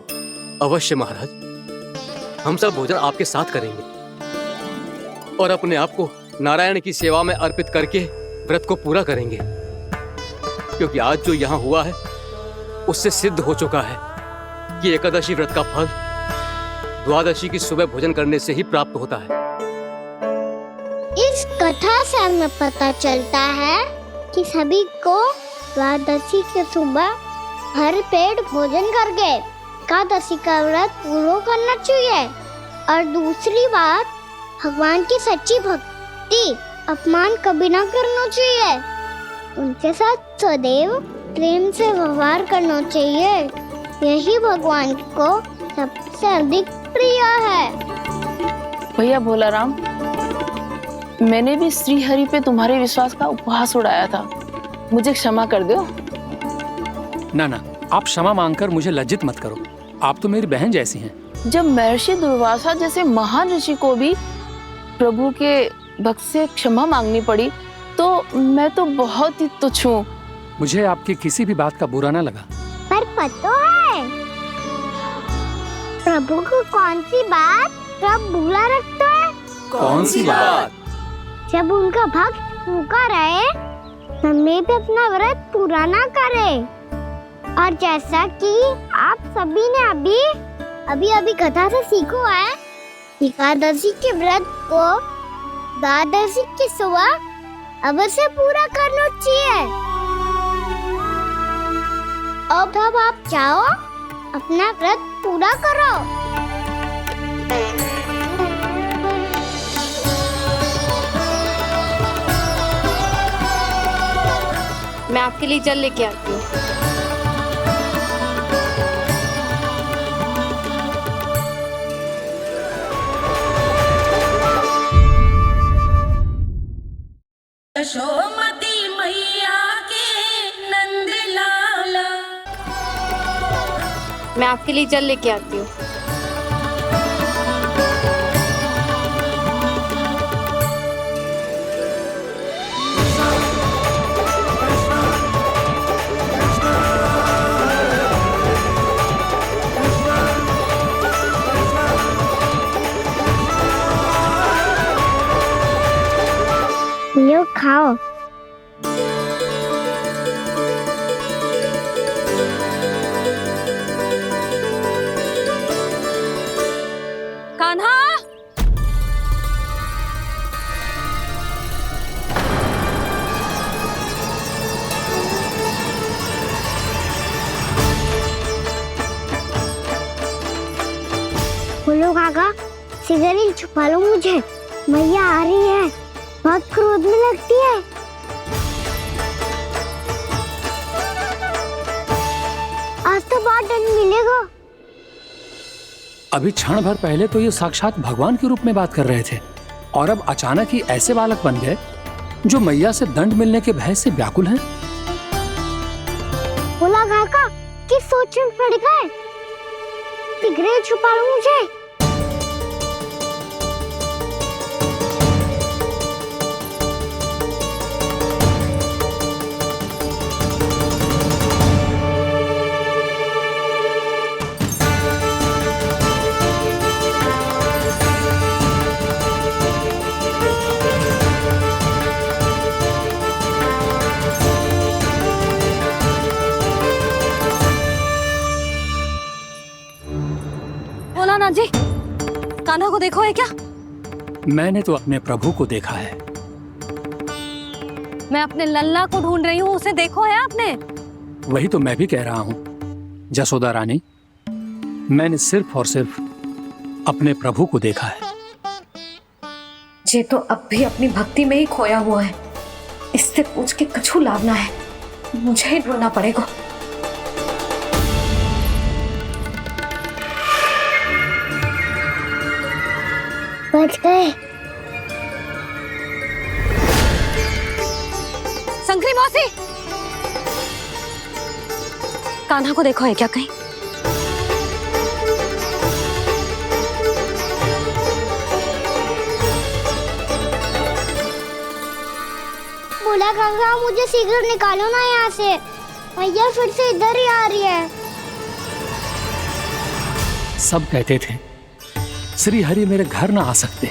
अवश्य महाराज, हम सब भोजन आपके साथ करेंगे और अपने आप को नारायण की सेवा में अर्पित करके व्रत को पूरा करेंगे, क्योंकि आज जो यहाँ हुआ है उससे सिद्ध हो चुका है कि एकादशी व्रत का फल द्वादशी की सुबह भोजन करने से ही प्राप्त होता है। इस कथा से हमें पता चलता है कि सभी को द्वादशी के सुबह भर पेट भोजन करके एकादशी का व्रत पूरा करना चाहिए। और दूसरी बात, भगवान की सच्ची भक्ति अपमान कभी ना करना चाहिए। उनके साथ सदैव प्रेम से व्यवहार करना चाहिए। यही भगवान को सबसे अधिक प्रिय है। भैया भोला राम, मैंने भी श्री हरि पे तुम्हारे विश्वास का उपहास उड़ाया था, मुझे क्षमा कर दो। ना ना, आप क्षमा मांगकर मुझे लज्जित मत करो, आप तो मेरी बहन जैसी हैं। जब महर्षि दुर्वासा जैसे महान ऋषि को भी प्रभु के भक्त से क्षमा मांगनी पड़ी, तो मैं तो बहुत ही तुच्छ हूँ। मुझे आपकी किसी भी बात का बुरा ना लगा। पर पता है प्रभु को कौन सी बात सब भूला रखता है? कौन सी बात? जब उनका भक्त भूखा रहे, समय पे अपना व्रत पूरा ना करे। और जैसा कि आप सभी ने अभी कथा से सीखो है, एकादशी के व्रत को द्वादशी की सुबह अवश्य पूरा करना चाहिए। अब आप जाओ, अपना व्रत पूरा करो। मैं आपके लिए जल लेके आती हूँ। यशोमती मैया के नंद लाला। मैं आपके लिए जल लेके आती हूँ। लो खाओ। कान्हा, बोलो काका, सिगरेट छुपा लो मुझे, मैया आ रही है, बहुत क्रोध में लगती है। आज तो बहुत दंड मिलेगा। अभी क्षण भर पहले तो ये साक्षात भगवान के रूप में बात कर रहे थे और अब अचानक ही ऐसे बालक बन गए जो मैया से दंड मिलने के भय से व्याकुल हैं। बोला काका, किस सोच में पड़ गए? सिगरेट छुपा लो मुझे। भोलानाथ जी, कान्हा को देखो है क्या? मैंने तो अपने प्रभु को देखा है। मैं अपने लल्ला को ढूंढ रही हूँ, उसे देखो है आपने? वही तो मैं भी कह रहा हूँ जसोदा रानी, मैंने सिर्फ और सिर्फ अपने प्रभु को देखा है। ये तो अब भी अपनी भक्ति में ही खोया हुआ है, इससे पूछ के कछु लाभ ना है, मुझे ही ढूंढना पड़ेगा। बच गए। शंकरी मौसी, कान्हा को देखो है क्या कहीं? बोला काका, मुझे सिगरेट निकालो ना यहाँ से, भैया फिर से इधर ही आ रही है। सब कहते थे श्री हरि मेरे घर ना आ सकते।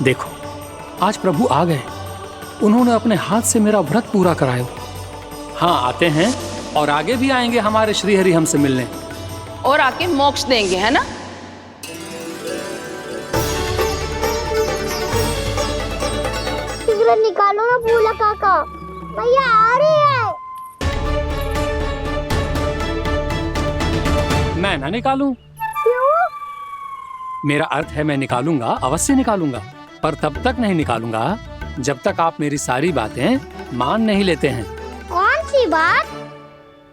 देखो आज प्रभु आ गए, उन्होंने अपने हाथ से मेरा व्रत पूरा कराया। हाँ आते हैं और आगे भी आएंगे हमारे श्री हरि हमसे मिलने और आके मोक्ष देंगे, है ना? सिगरेट निकालो ना बोला काका, भैया आ रही है। मैं ना निकालूं? क्यों? मेरा अर्थ है मैं निकालूंगा, अवश्य निकालूंगा, पर तब तक नहीं निकालूंगा जब तक आप मेरी सारी बातें मान नहीं लेते हैं। कौन सी बात?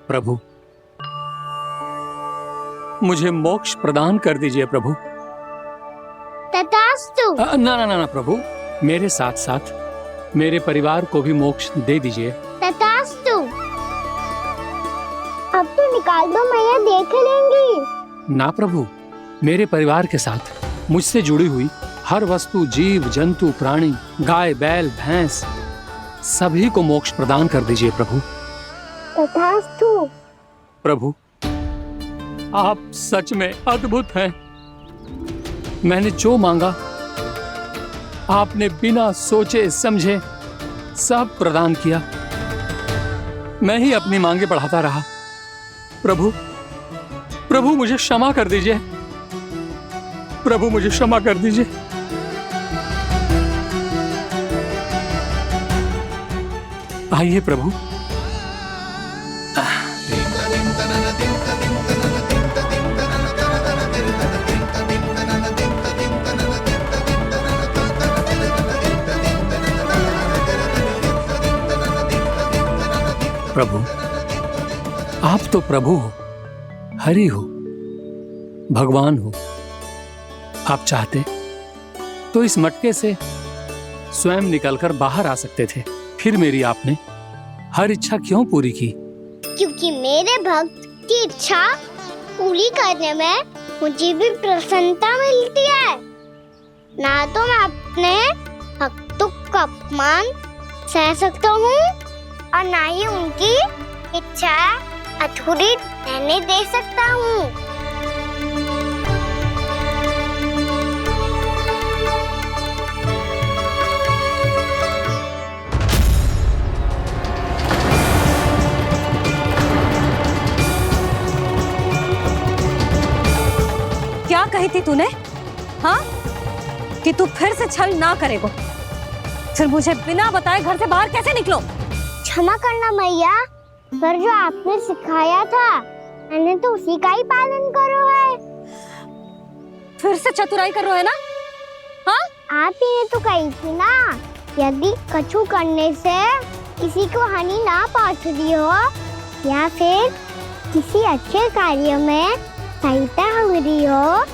प्रभु, मुझे मोक्ष प्रदान कर दीजिए प्रभु। तथास्तु। ना ना ना प्रभु, मेरे साथ साथ मेरे परिवार को भी मोक्ष दे दीजिए। तथास्तु। अब तो निकाल दो, मैया देख लेंगी। ना प्रभु, मेरे परिवार के साथ मुझसे जुड़ी हुई हर वस्तु, जीव जंतु, प्राणी, गाय बैल भैंस, सभी को मोक्ष प्रदान कर दीजिए प्रभु। तथास्तु। प्रभु, आप सच में अद्भुत हैं। मैंने जो मांगा आपने बिना सोचे समझे सब प्रदान किया। मैं ही अपनी मांगे बढ़ाता रहा। प्रभु, प्रभु मुझे क्षमा कर दीजिए। प्रभु मुझे क्षमा कर दीजिए। आइए प्रभु। प्रभु, आप तो प्रभु हो, हरि हो, भगवान हो। आप चाहते तो इस मटके से स्वयं निकलकर बाहर आ सकते थे, फिर मेरी आपने हर इच्छा क्यों पूरी की? क्योंकि मेरे भक्त की इच्छा पूरी करने में मुझे भी प्रसन्नता मिलती है। ना तो मैं अपने भक्तों का अपमान सह सकता हूँ और ना ही उनकी इच्छा अधूरी रहने दे सकता हूँ। क्या कही थी तूने? हाँ, कि तू फिर से छल ना करेगा। फिर मुझे बिना बताए घर से बाहर कैसे निकलो? क्षमा करना मैया, पर जो आपने सिखाया था मैंने तो उसी का ही पालन करो है। फिर से चतुराई कर रहे हो, है ना? हाँ, आप ही ने तो कही थी ना, यदि कछु करने से किसी को हानि ना पहुंच रही हो या फिर किसी अच्छे कार्य में सहायता हो रही हो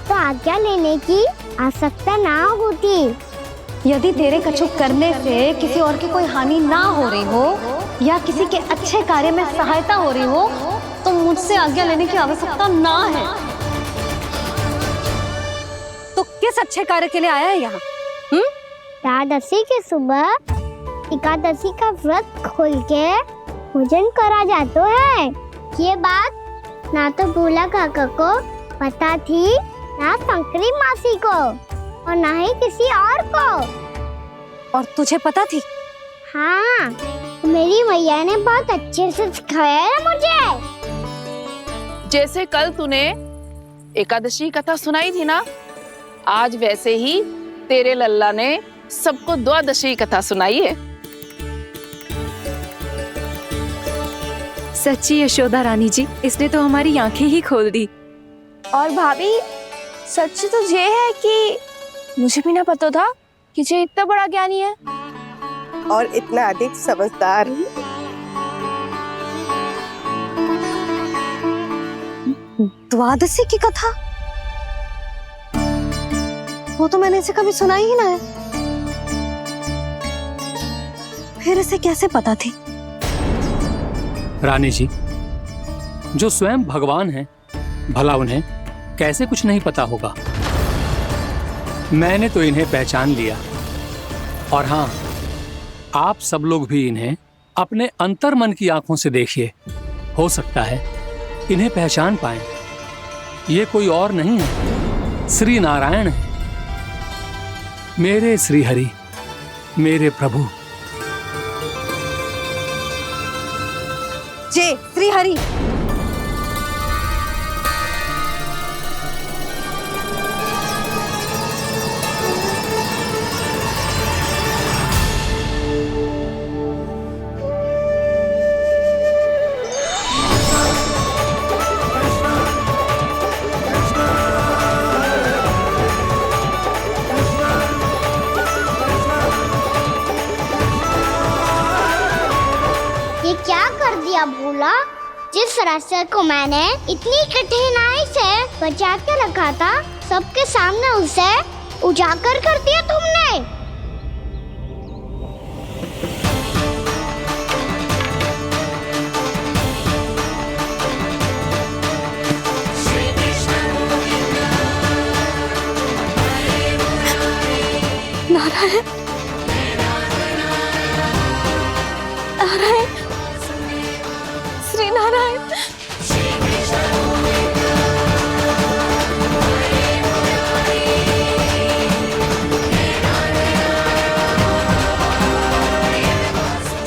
तो आज्ञा लेने की आवश्यकता ना होती। यदि तेरे कछु करने से किसी और की कोई हानि ना हो रही हो या किसी के अच्छे कार्य में सहायता हो रही हो तो मुझसे आज्ञा लेने की आवश्यकता ना है। तो किस अच्छे कार्य के लिए आया है यहाँ? एकादशी के सुबह एकादशी का व्रत खोल के भोजन करा जाता है। ये बात ना तो भोला काका को पता थी, ना शंकरी मासी को और ना ही किसी और को। और तुझे पता थी? हाँ, मेरी मैया ने बहुत अच्छे से सिखाया है मुझे। जैसे कल तूने एकादशी कथा सुनाई थी ना, आज वैसे ही तेरे लल्ला ने सबको द्वादशी कथा सुनाई है। सच्ची यशोदा रानी जी, इसने तो हमारी आंखें ही खोल दी। और भाभी, सच तो ये है कि मुझे भी ना पता था कि ये इतना बड़ा ज्ञानी है और इतना अधिक समझदार। द्वादशी की कथा? वो तो मैंने इसे कभी सुना ही ना है। फिर इसे कैसे पता थी? रानी जी, जो स्वयं भगवान हैं, भला उन्हें कैसे कुछ नहीं पता होगा। मैंने तो इन्हें पहचान लिया। और हाँ, आप सब लोग भी इन्हें अपने अंतर्मन की आंखों से देखिए, हो सकता है इन्हें पहचान पाएं। ये कोई और नहीं है, श्री नारायण है, मेरे श्री हरि, मेरे प्रभु। जय श्री हरि। ये क्या कर दिया भोला? जिस रास्ते को मैंने इतनी कठिनाई से बचा के रखा था, सबके सामने उसे उजागर कर दिया तुमने। नारायण, नारायण, श्री नारायण।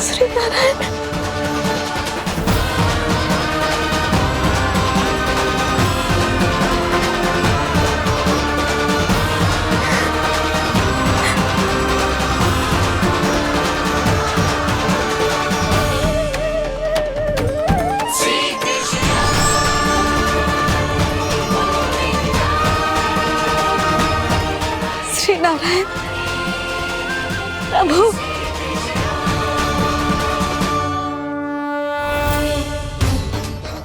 श्री नारायण। श्री नारायण प्रभु।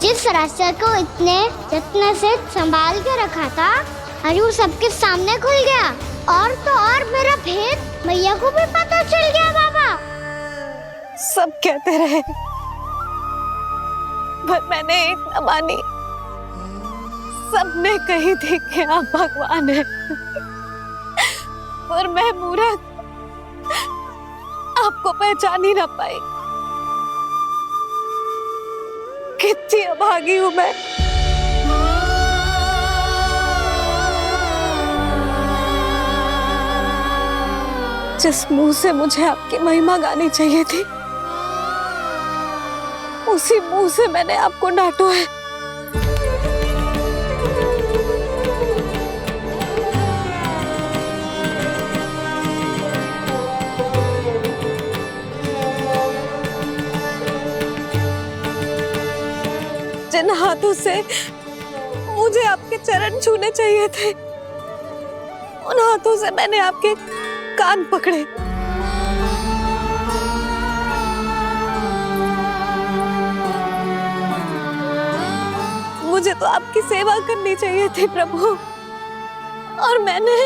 जिस रास्ते को इतने जत्न से संभाल के रखा था, आज वो सबके सामने खुल गया। और तो और मेरा भेद मैया को भी पता चल गया। बाबा सब कहते रहे पर मैंने एक न मानी। सबने कही थी कि आप भगवान हैं, पर मैं मूर्ख आपको पहचान ही ना पाई। कितनी अभागी हूं मैं। जिस मुंह से मुझे आपकी महिमा गानी चाहिए थी, उसी मुंह से मैंने आपको डांटा है। जिन हाथों से मुझे आपके चरण छूने चाहिए थे, उन हाथों से मैंने आपके कान पकड़े। मुझे तो आपकी सेवा करनी चाहिए थी प्रभु, और मैंने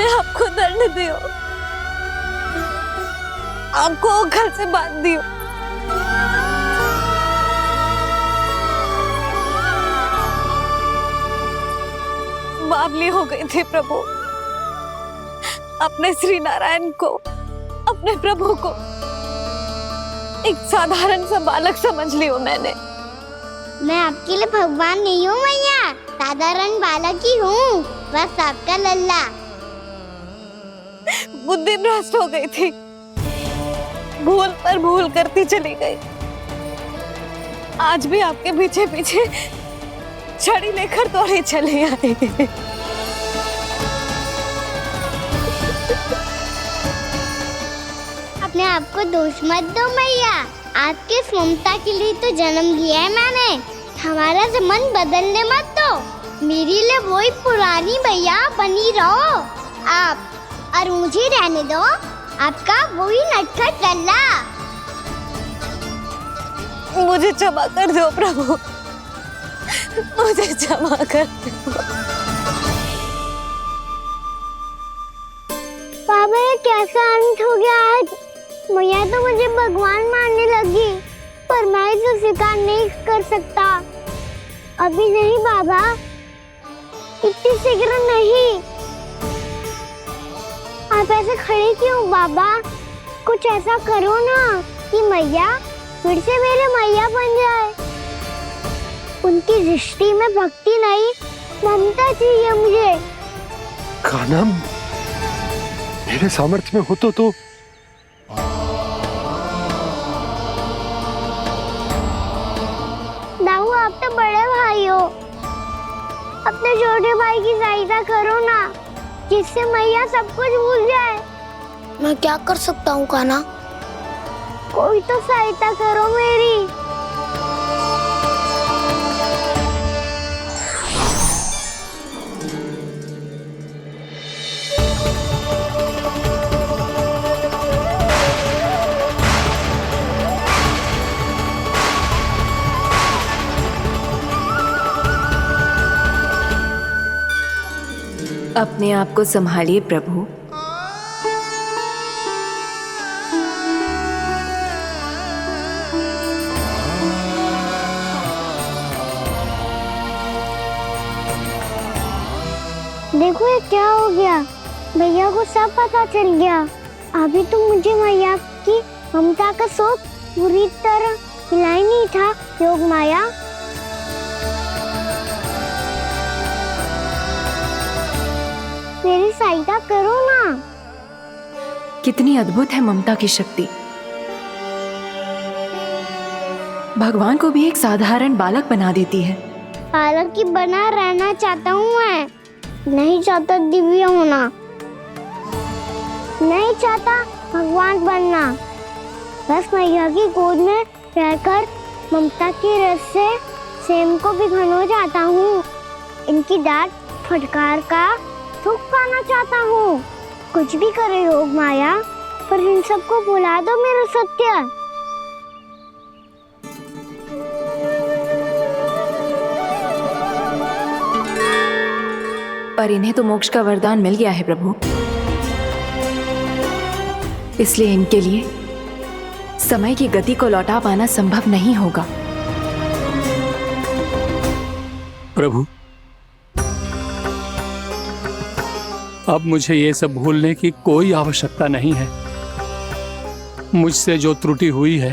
आपको दंड दियो, आपको घर से बांध दियो। बावली हो गई थी प्रभु। अपने श्री नारायण को, अपने प्रभु को एक साधारण सा बालक समझ लियो मैंने। मैं आपके लिए भगवान नहीं हूँ मैया, साधारण बालक ही हूँ, बस आपका लल्ला। बुद्धि भ्रष्ट हो गई थी, भूल पर भूल करती चली गई। आज भी आपके पीछे पीछे छड़ी लेकर दौड़े चले आए। अपने आप को दोष मत दो मैया, आपके ममता के लिए तो जन्म लिया है मैंने। हमारा मन बदलने मत दो, मेरे लिए वही पुरानी भैया बनी रहो आप, और मुझे रहने दो आपका वही नटखट लल्ला। मुझे क्षमा कर दो प्रभु, मुझे क्षमा कर दो। बाबा ये कैसा अंत हो गया आज? मैया तो मुझे भगवान मानने लगी, पर मैं इसे स्वीकार नहीं कर सकता। अभी नहीं बाबा, इतनी शीघ्र नहीं। आप ऐसे खड़े क्यों बाबा? कुछ ऐसा करो ना कि मैया फिर से मेरे मैया बन जाए। उनकी दृष्टि में भक्ति नहीं, ममता चाहिए मुझे। कान्हा, मेरे सामर्थ्य में हो तो दाऊ, आप तो बड़े भाई हो, अपने छोटे भाई की सहायता करो ना, जिससे मैया सब कुछ भूल जाए। मैं क्या कर सकता हूँ कान्हा? कोई तो सहायता करो मेरी। अपने आप को संभालिए प्रभु। देखो ये क्या हो गया, भैया को सब पता चल गया। अभी तो मुझे मैया की ममता का शौक पूरी तरह हिला ही नहीं था। योग माया, मेरी सहायता करो ना। कितनी अद्भुत है ममता की शक्ति। भगवान को भी एक साधारण बालक बना देती है। बालक की बना रहना चाहता हूँ मैं, नहीं चाहता दिव्य होना, नहीं चाहता भगवान बनना। बस मैया की गोद में रहकर ममता की रस से सेम को भिगोना चाहता हूँ। इनकी डांट फटकार का सुख पाना चाहता हूँ। कुछ भी करे योग माया, पर इन सबको भुला दो मेरा सत्य। पर इन्हें तो मोक्ष का वरदान मिल गया है प्रभु, इसलिए इनके लिए समय की गति को लौटा पाना संभव नहीं होगा। प्रभु, अब मुझे ये सब भूलने की कोई आवश्यकता नहीं है। मुझसे जो त्रुटि हुई है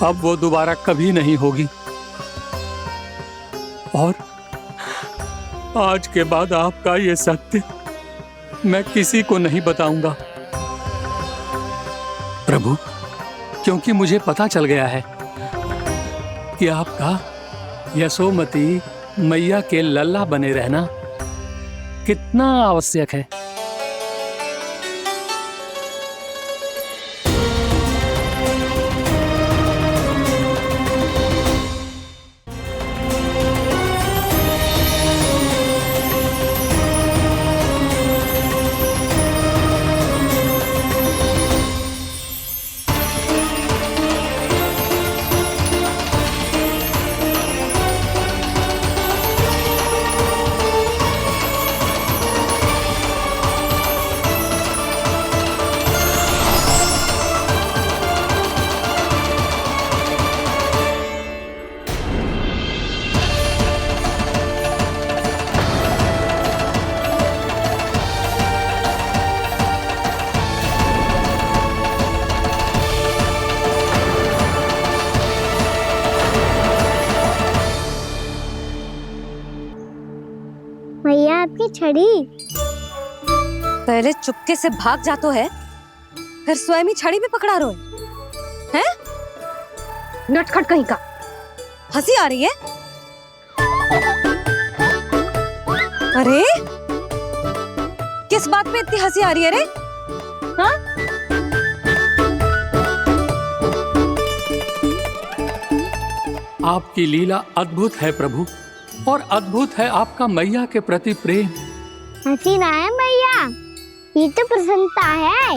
अब वो दोबारा कभी नहीं होगी, और आज के बाद आपका ये सत्य मैं किसी को नहीं बताऊंगा प्रभु, क्योंकि मुझे पता चल गया है कि आपका यशोमती मैया के लल्ला बने रहना कितना आवश्यक है। छड़ी। पहले चुपके से भाग जातो है, फिर स्वयं ही छड़ी भी पकड़ा रो है? नटखट कहीं का। हंसी आ रही है? अरे किस बात पे इतनी हंसी आ रही है रे? हाँ? आपकी लीला अद्भुत है प्रभु, और अद्भुत है आपका मैया के प्रति प्रेम। हंसी ना है मैया, ये तो प्रसन्नता है,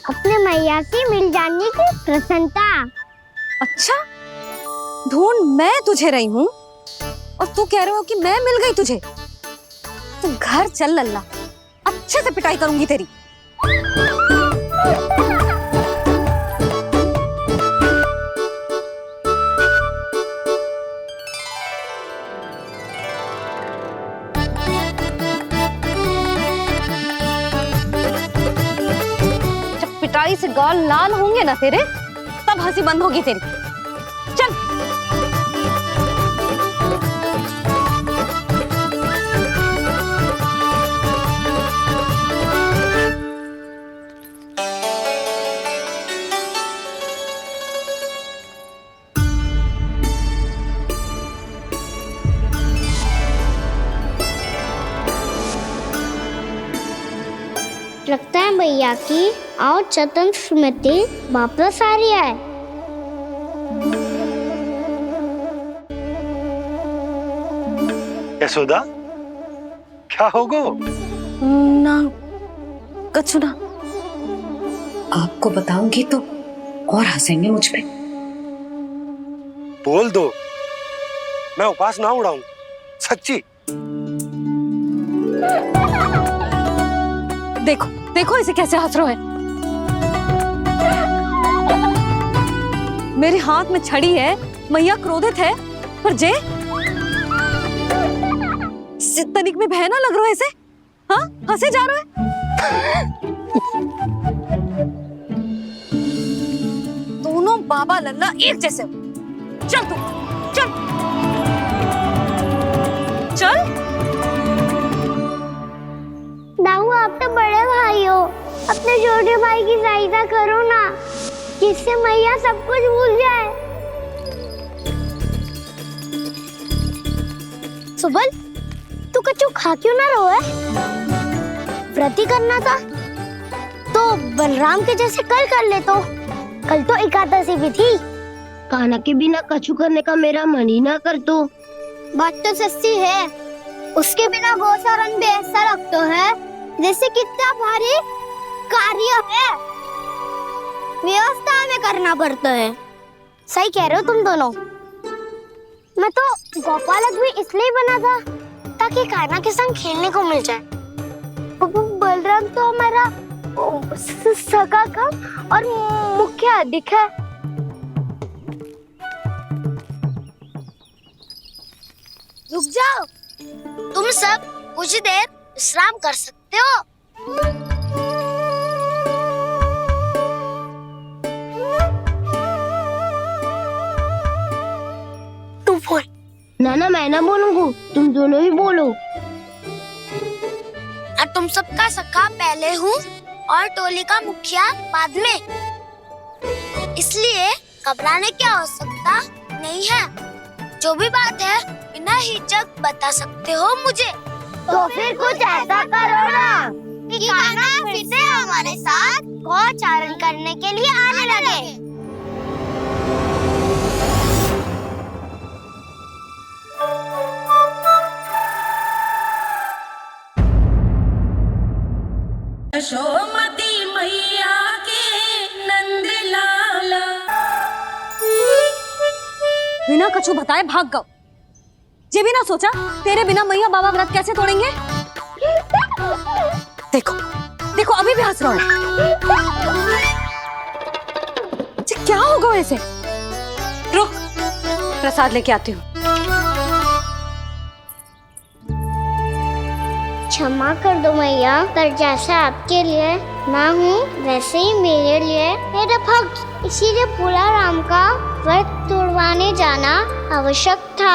अपने मैया से मिल जाने की प्रसन्नता। अच्छा, ढूंढ मैं तुझे रही हूँ और तू कह रहे हो कि मैं मिल गई तुझे। तू घर चल लल्ला, अच्छे से पिटाई करूंगी तेरी। जब पिटाई से गाल लाल होंगे ना तेरे, तब हंसी बंद होगी तेरी। चल। लगता है भैया की और चतन स्मृति वापस आ रही है। यशोदा, क्या होगो? ना कछु ना। आपको बताऊंगी तो और हंसेंगे मुझ पे। बोल दो, मैं उपास ना उड़ाऊं, सच्ची। देखो देखो इसे कैसे हंस रहा है। मेरे हाथ में छड़ी है, मैया क्रोधित है, पर जे तनिक में भय ना लग रहा है इसे? हाँ, हंसे जा रहा है। दोनों बाबा लल्ला एक जैसे हो। चल तू, चल चल। दाऊ, आप तो बड़े भाई हो, अपने छोटे भाई की सहायता करो ना, जिससे मैया सब कुछ भूल जाए। सुबल, तू कछु खा क्यों ना रहो है? व्रत ही करना था तो बलराम के जैसे कल कर ले तो। कल तो एकादशी भी थी। कान्हा के बिना कछु करने का मेरा मन ही ना कर तो। बात तो सच्ची है, उसके बिना गोचारण भी ऐसा लगता है जैसे कितना भारी कार्य है, व्यवस्था में करना पड़ता है। सही कह रहे हो तुम दोनों। मैं तो गोपालक भी इसलिए बना था ताकि कान्हा के संग खेलने को मिल जाए। बलराम तो हमारा सगा कम और मुख्य अधिक है। रुक जाओ, तुम सब कुछ देर विश्राम कर सकते हो। तू बोल। ना मैं ना बोलूंगा, तुम दोनों ही बोलो। और तुम सबका सखा पहले हूँ और टोली का मुखिया बाद में, इसलिए घबराने की आवश्यकता नहीं है। जो भी बात है बिना हिचक बता सकते हो मुझे। तो फिर कुछ ऐसा करो ना कि कान्हा फिर से हमारे साथ गोचारण करने के लिए आने लगे। यशोमती मैया के नंद लाला। बिना कछु बताए भाग गओ। ये भी ना सोचा तेरे बिना मैया बाबा व्रत कैसे तोड़ेंगे? देखो देखो अभी भी हंस रहा है। क्या होगा ऐसे? रुक, प्रसाद लेके आती हूँ। क्षमा कर दो मैया, पर जैसा आपके लिए ना हूँ वैसे ही मेरे लिए मेरा भक्त, इसीलिए भोला राम का व्रत तोड़वाने जाना आवश्यक था।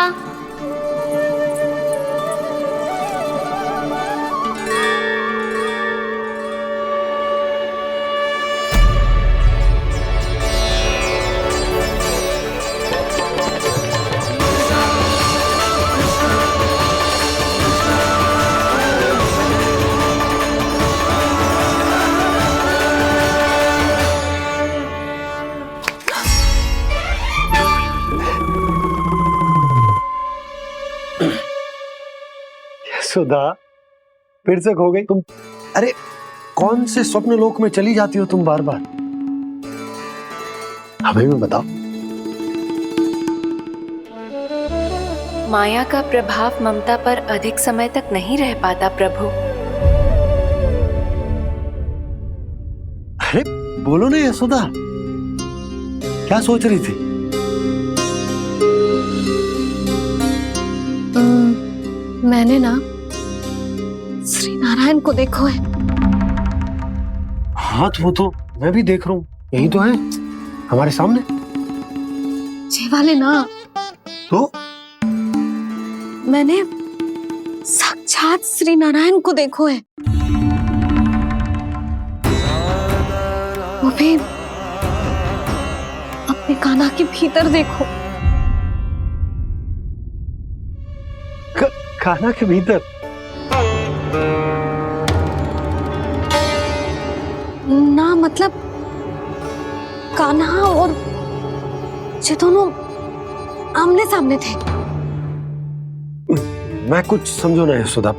सुधा, फिर से खो गई तुम। अरे कौन से स्वप्न लोक में चली जाती हो तुम बार बार? हमें भी बताओ। माया का प्रभाव ममता पर अधिक समय तक नहीं रह पाता प्रभु। अरे बोलो ना यशोदा, क्या सोच रही थी? मैंने ना श्री नारायण को देखो है। हाँ तो वो तो मैं भी देख रहा हूँ, यही तो है हमारे सामने। ये वाले ना, तो मैंने साक्षात श्री नारायण को देखो है, वो भी अपने कान्हा के भीतर देखो। कान्हा के भीतर? ना मतलब कान्हा और ये दोनों आमने सामने थे। मैं कुछ समझो ना यशोदा।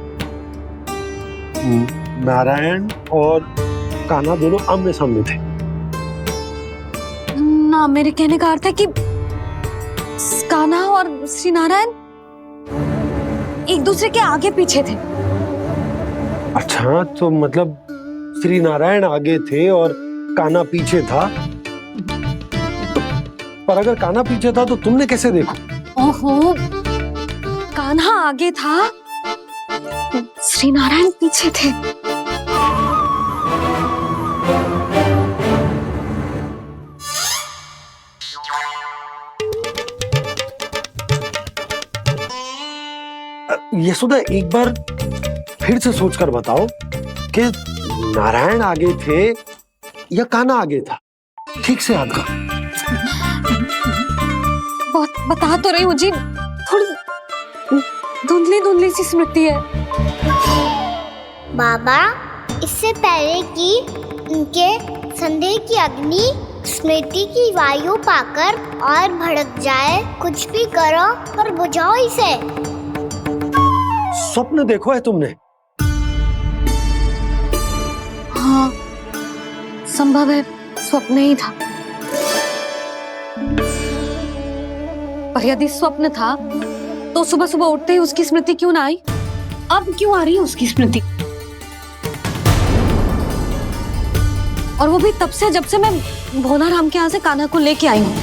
नारायण और कान्हा दोनों आमने सामने थे? ना, मेरे कहने का अर्थ है कि कान्हा और श्री नारायण एक दूसरे के आगे पीछे थे। अच्छा, तो मतलब श्री नारायण आगे थे और कान्हा पीछे था। पर अगर कान्हा पीछे था तो तुमने कैसे देखो? ओहो, कान्हा आगे था, श्री नारायण पीछे थे। यशोदा, एक बार फिर से सोचकर बताओ कि नारायण आगे थे या कान्हा आगे था? ठीक से याद करो। बहुत बता तो रही हूँ जी, थोड़ी धुंधली धुंधली सी स्मृति है। बाबा, इससे पहले कि उनके संदेह की अग्नि स्मृति की वायु पाकर और भड़क जाए, कुछ भी करो पर बुझाओ इसे। स्वप्न देखो है तुमने? हाँ, संभव है स्वप्न ही था। पर यदि स्वप्न था तो सुबह सुबह उठते ही उसकी स्मृति क्यों ना आई? अब क्यों आ रही है उसकी स्मृति? और वो भी तब से जब से मैं भोनाराम के यहाँ से कान्हा को लेके आई हूँ।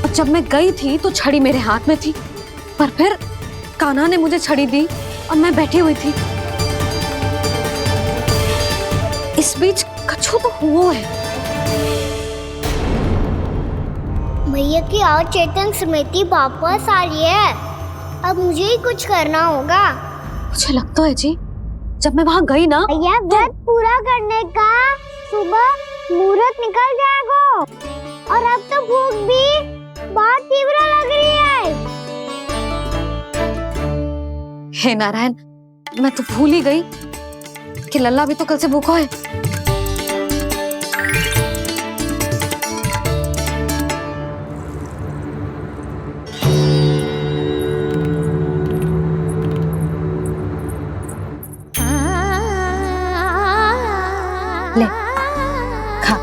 और जब मैं गई थी तो छड़ी मेरे हाथ में थी, पर फिर कान्हा ने मुझे छड़ी दी और मैं बैठी हुई थी। इस बीच कछु तो हुआ है। भैया की अचेतन स्मृति वापस आ रही है। अब मुझे ही कुछ करना होगा। मुझे लगता है जी, जब मैं वहाँ गई ना, भैया व्रत पूरा करने का सुबह मुहूर्त निकल जाएगा और अब तो भूख भी बहुत तीव्र लग रही है। हे नारायण, मैं तो भूल ही गई कि लल्ला भी तो कल से भूखा है। ले, खा।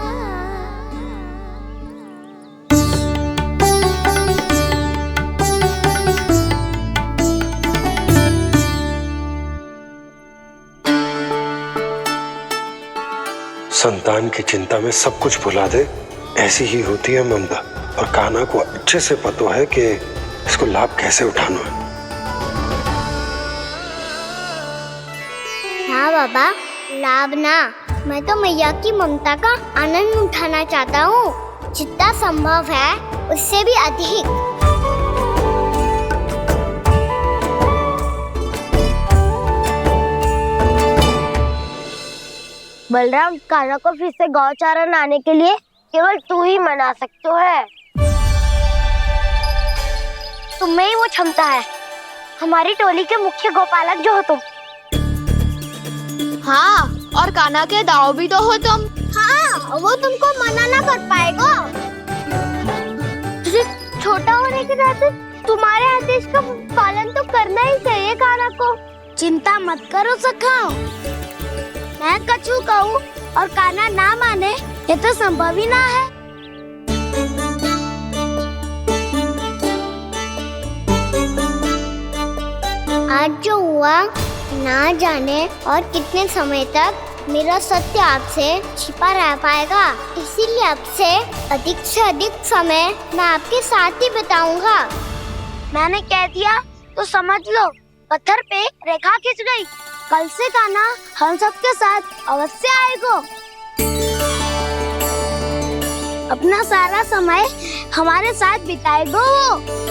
संतान की चिंता में सब कुछ भुला दे, ऐसी ही होती है ममता। और कान्हा को अच्छे से पता है कि इसको लाभ कैसे उठाना है। हाँ बाबा, लाभ ना, मैं तो मैया की ममता का आनंद उठाना चाहता हूँ, जितना संभव है उससे भी अधिक। बलराम, कान्हा को फिर से गौचारण आने के लिए केवल तू ही मना सकते है। तुम्हें ही वो क्षमता है, हमारी टोली के मुख्य गोपालक जो हो तुम। हाँ, और कान्हा के दाव भी तो हो तुम। हाँ, वो तुमको मना ना कर पाएगा। तुझे छोटा होने के नाते तुम्हारे आदेश का पालन तो करना ही चाहिए कान्हा को। चिंता मत करो सखा, मैं कछु कहूँ और कान्हा ना माने ये तो संभव ही ना है। आज जो हुआ ना जाने और कितने समय तक मेरा सत्य आपसे छिपा रह पाएगा, इसीलिए आपसे अधिक से अधिक समय मैं आपके साथ ही बिताऊंगा। मैंने कह दिया तो समझ लो, पत्थर पे रेखा खिंच गई। कल से कान्हा हम सबके साथ अवश्य आएगा। अपना सारा समय हमारे साथ बिताएगा वो।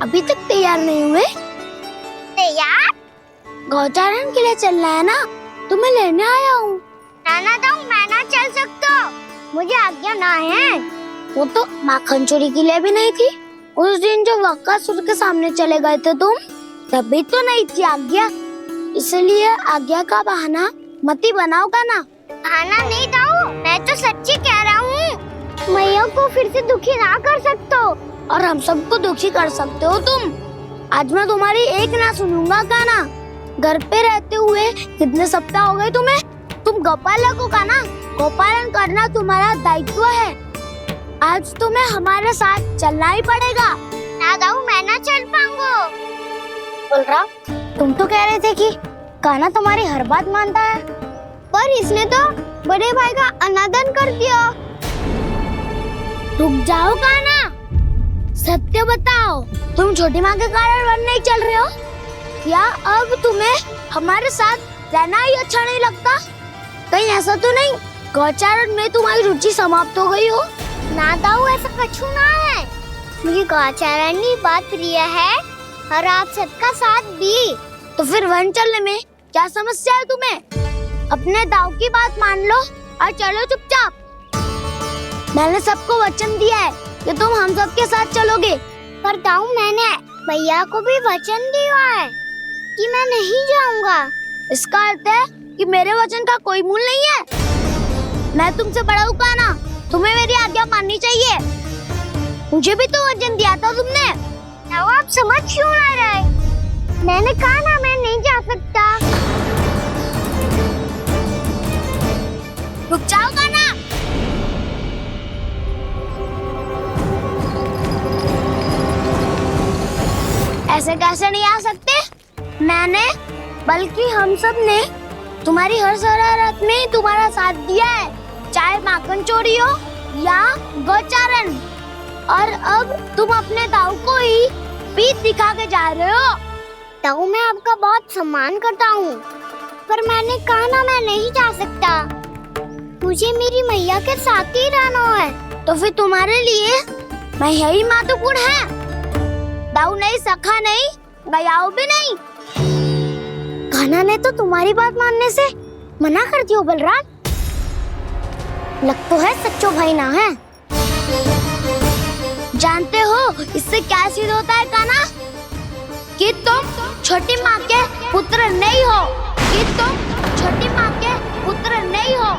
अभी तक तैयार नहीं हुए? तैयार? गौचारण के लिए चलना है ना, तुम्हें लेने आया हूँ। नाना दाऊ, मैं ना चल सकता, मुझे आज्ञा ना है। वो तो माखन चोरी के लिए भी नहीं थी। उस दिन जो वक्कासुर के सामने चले गए थे तुम, तभी तो नहीं थी आज्ञा। इसलिए आज्ञा का बहाना मत ही बनाओगा ना। बहाना नहीं दाऊ, मैं तो सच्ची कह रहा हूँ। मैया को फिर से दुखी ना कर सकते हो और हम सबको दुखी कर सकते हो तुम। आज मैं तुम्हारी एक ना सुनूंगा कान्हा। घर पे रहते हुए कितने सप्ताह हो गए तुम्हें? तुम गोपालक हो कान्हा, गोपालन करना तुम्हारा दायित्व है। आज तुम्हें हमारे साथ चलना ही पड़ेगा। ना दाऊ, मैं ना चल पाऊंगा। बलराम, तुम तो कह रहे थे कि कान्हा तुम्हारी हर बात मानता है, पर इसने तो बड़े भाई का अनादर कर दिया। रुक जाओ कान्हा, सत्य बताओ, तुम छोटी माँ के कारण वन नहीं चल रहे हो या अब तुम्हें हमारे साथ रहना ही अच्छा नहीं लगता? कहीं ऐसा तो नहीं गौचारण में तुम्हारी रुचि समाप्त हो गई हो? ना दाऊ, ऐसा कछु ना है। मुझे गौचारण की बात प्रिय है और आप सबका साथ भी। तो फिर वन चलने में क्या समस्या है तुम्हें? अपने दाऊ की बात मान लो और चलो चुपचाप। मैंने सबको वचन दिया है कि तुम हम सबके साथ चलोगे। पर दाऊ, मैंने भैया को भी वचन दिया है कि मैं नहीं जाऊंगा। इसका अर्थ है कि मेरे वचन का कोई मूल नहीं है। मैं तुमसे बड़ा हूँ कान्हा, तुम्हें मेरी आज्ञा माननी चाहिए। मुझे भी तो वचन दिया था तुमने। दाऊ, आप समझ क्यों आ रहे? मैंने कहा ना मैं नहीं जा सकता। रुक जाओ कान्हा। ऐसे कैसे नहीं आ सकते? मैंने बल्कि हम सब ने तुम्हारी हर शरारत में तुम्हारा साथ दिया है, चाहे माखन चोरी हो या गौचारण। और अब तुम अपने दाऊ को ही पीठ दिखा के जा रहे हो। दाऊ, मैं आपका बहुत सम्मान करता हूँ, पर मैंने कहा ना मैं नहीं जा सकता। मुझे मेरी मैया के साथ ही रहना है। तो फिर तुम्हारे लिए मैं यही महत्वपूर्ण है। दाऊ नहीं, सखा नहीं, गयाऊ भी नहीं। कान्हा ने तो तुम्हारी बात मानने से मना कर दिया बलराम। लग तो है सच्चो भाई ना है। जानते हो इससे क्या सिद्ध होता है कान्हा? कि तुम छोटी माँ के पुत्र नहीं हो, कि तुम छोटी माँ के पुत्र नहीं हो।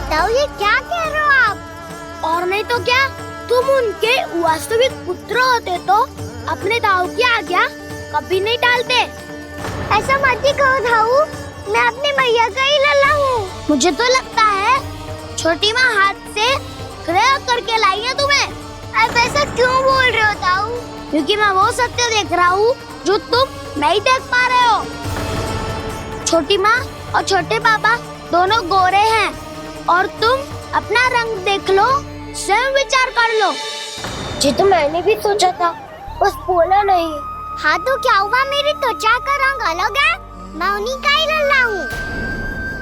दाऊ, ये क्या कह रहे हो आप? और नहीं तो क्या, तुम उनके वास्तविक पुत्र होते तो अपने दाऊ की आज्ञा कभी नहीं टालते। ऐसा मत ही कहो दाऊ, मैं अपनी मैया का ही लल्ला हूँ। मुझे तो लगता है छोटी माँ हाथ से ग्रह करके लाई है तुम्हें। अब ऐसा क्यों बोल रहे हो दाऊ? क्योंकि मैं वो सत्य देख रहा हूँ जो तुम नहीं देख पा रहे हो। छोटी माँ और छोटे पापा दोनों गोरे हैं और तुम अपना रंग देख लो, स्वयं विचार कर लो। जी तो मैंने भी सोचा था, बस बोला नहीं। हाँ तो क्या हुआ, मेरी त्वचा का रंग अलग है, मैं उन्हीं का ही लल्ला हूँ।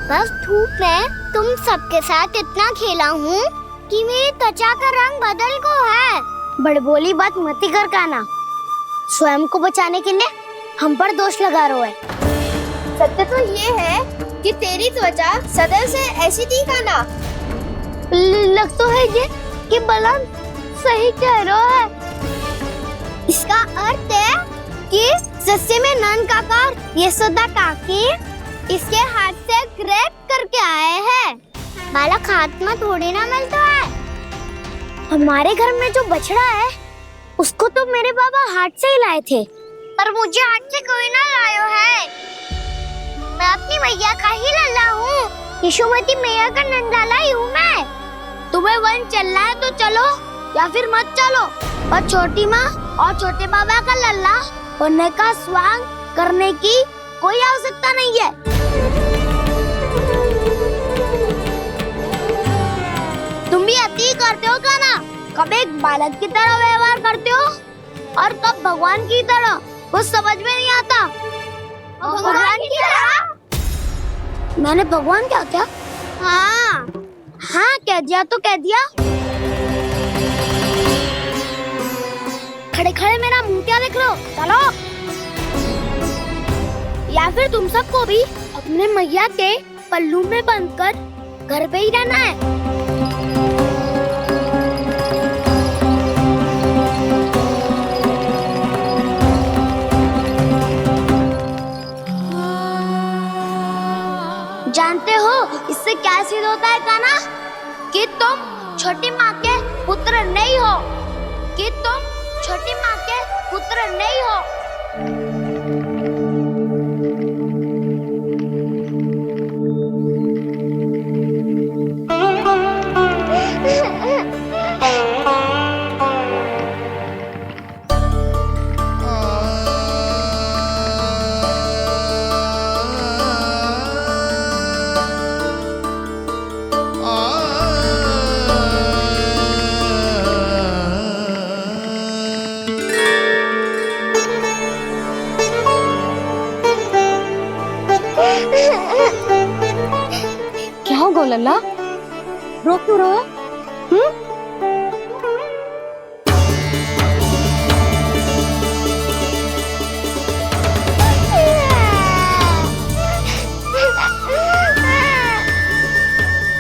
बस धूप में तुम सबके साथ इतना खेला हूँ कि मेरी त्वचा का रंग बदल को है। बड़बोली बात मत ही कर कान्हा, स्वयं को बचाने के लिए हम पर दोष लगा रहे हो। सत्य तो ये है कि तेरी त्वचा सदैव से ऐसी थी खाना। लग तो है ये कि बलराम सही कह रहा है। इसका अर्थ है कि सस्ते में नंद काका और यशोदा काकी इसके हाथ से ग्रेप करके आए हैं। बालक हाथ में थोड़ी ना मिलता है। हमारे घर में जो बछड़ा है उसको तो मेरे बाबा हाथ से ही लाए थे, पर मुझे हाथ से कोई ना लाया है। मैं अपनी मैया का ही लल्ला हूँ, यशोमती मैया का नंदलाला ही हूँ मैं। तुम्हें वन चलना है तो चलो या फिर मत चलो, और छोटी माँ और छोटे बाबा का लल्ला होने का स्वांग करने की कोई आवश्यकता नहीं है। तुम भी अति करते हो क्या ना? कब एक बालक की तरह व्यवहार करते हो और कब भगवान की तरह, कुछ समझ में नहीं आता। भगवान की तरह? मैंने भगवान क्या किया? हाँ हाँ कह दिया तो कह दिया। खड़े खड़े मेरा मुंह क्या देख रहे हो? चलो, या फिर तुम सबको भी अपने मैया के पल्लू में बंधकर घर पे ही रहना है। जानते हो इससे क्या सिद्ध होता है काना? कि तुम छोटी माँ के पुत्र नहीं हो, कि तुम छोटी माँ के पुत्र नहीं हो। क्या हो गो लल्ला, रो क्यों रहा है?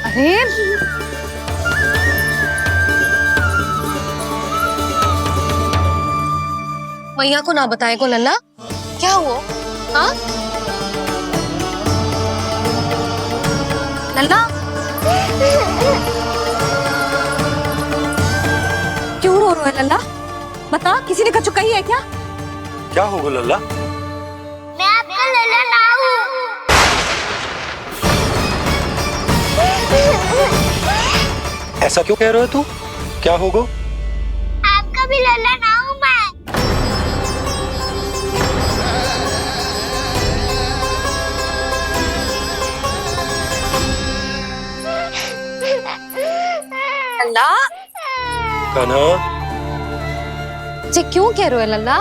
अरे मैया को ना बताए को लल्ला, क्या हुआ? हाँ लल्ला, क्यों रो रहा है लल्ला? बता, किसी ने कछु कही है क्या? क्या होगा लल्ला? मैं आपका लल्ला ना हूँ। ऐसा क्यों कह रहे हो तू? क्या होगा? आपका भी लल्ला ना हूँ मैं। लल्ला, कान्हा, जे क्यों कह रहे हो लल्ला?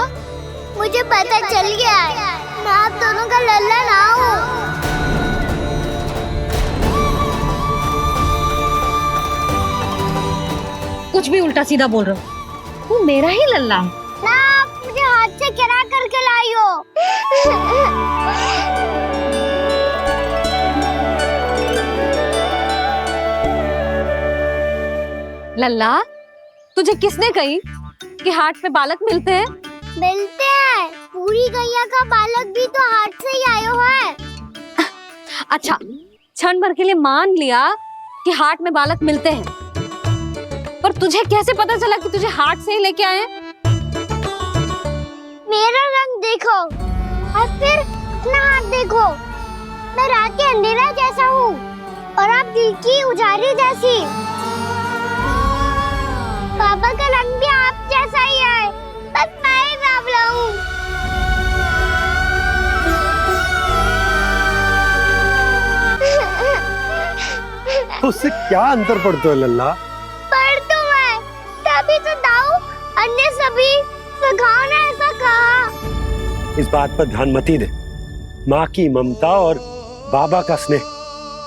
मुझे पता चल गया है, मैं आप दोनों का लल्ला ना हूँ। कुछ भी उल्टा सीधा बोल रहे हो, तू मेरा ही लल्ला है ना। आप मुझे हाथ से गिरा करके लाई हो। लल्ला, तुझे किसने कही कि हाट में बालक मिलते हैं? मिलते हैं, पूरी गैया का बालक भी तो हाट से ही आयो है। अच्छा, क्षण भर के लिए मान लिया कि हाट में बालक मिलते हैं, पर तुझे कैसे पता चला कि तुझे हाट से ही लेके आए? मेरा रंग देखो और फिर अपना हाथ देखो। मैं रात के अंधेरा जैसा हूँ और आप दिल की उजाली जैसी। पापा का रंग भी आप जैसा ही है, बस मैं ही बावला हूँ। उससे क्या अंतर पड़ता है लल्ला? पर तो मैं तभी तो दाऊ अन्य सभी सखाओ ने ऐसा कहा। इस बात पर ध्यान मत ही दे। माँ की ममता और बाबा का स्नेह,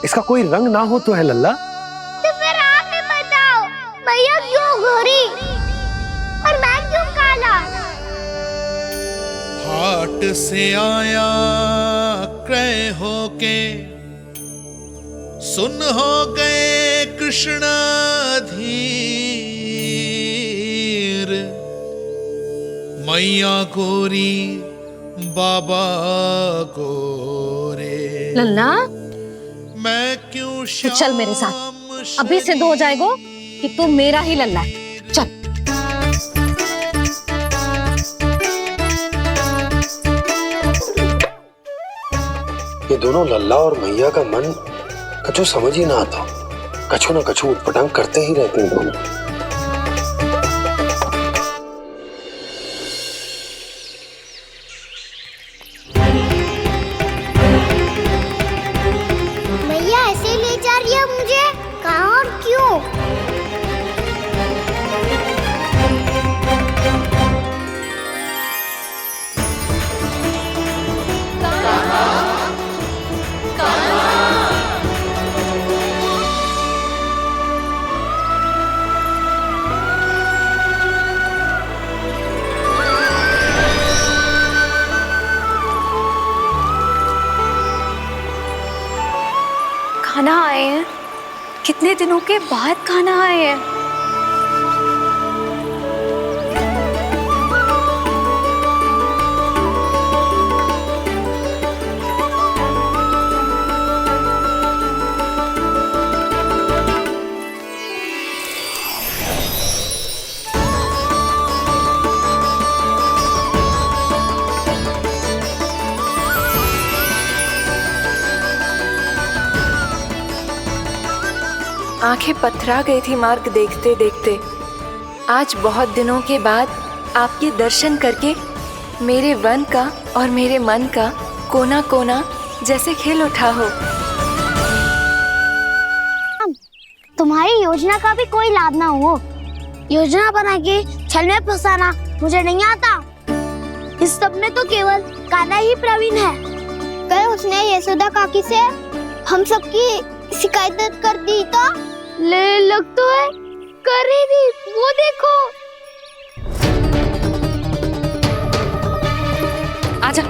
इसका कोई रंग ना हो तो है लल्ला। तो फिर आप ही बताओ, मैया क्यों गोरी और मैं क्यों काला? हाट से आया क्रय होके सुन हो गए कृष्ण धीर, मैया गोरी बाबा गोरे। लल्ला मैं क्यों तो चल मेरे साथ, अभी सिद्ध हो जाएगा कि तू मेरा ही लल्ला है। चल। ये दोनों लल्ला और मैया का मन कछु समझ ही ना आता, कछु ना कछु उटपटांग करते ही रहते हैं दोनों। मैया ऐसे ले जा रही है मुझे, कहाँ और क्यों? खाना आए हैं, कितने दिनों के बाद खाना आए हैं। आंखें पथरा गई थी मार्ग देखते देखते। आज बहुत दिनों के बाद आपके दर्शन करके मेरे वन का और मेरे मन का कोना कोना जैसे खिल उठा हो। तुम्हारी योजना का भी कोई लाभ ना हो। योजना बना के छल में फंसाना मुझे नहीं आता। इस सब में तो केवल कान्हा ही प्रवीण है। कल उसने यशोदा काकी से हम सबकी शिकायत कर दी तो ले लग तो है कर ही दी, वो देखो। आजा।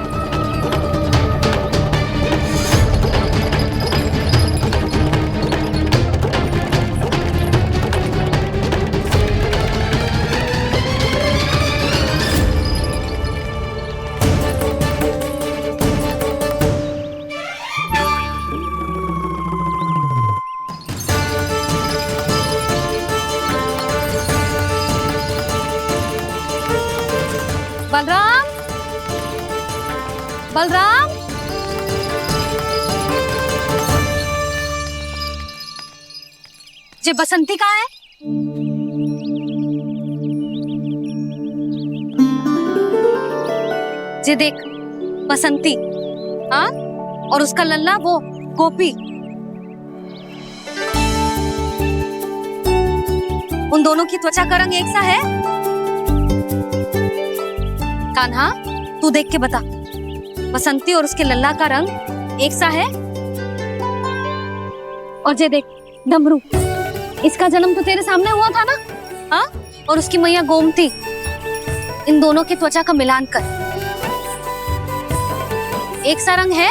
बलराम, बलराम, ये बसंती कहाँ है? ये देख बसंती, हाँ, और उसका लल्ला वो गोपी। उन दोनों की त्वचा का रंग एक सा है? कान्हा, तू देख के बता, बसंती और उसके लल्ला का रंग एक सा है? और ये देख डमरू, इसका जन्म तो तेरे सामने हुआ था ना, हाँ? और उसकी मैया गोमती, इन दोनों की त्वचा का मिलान कर, एक सा रंग है?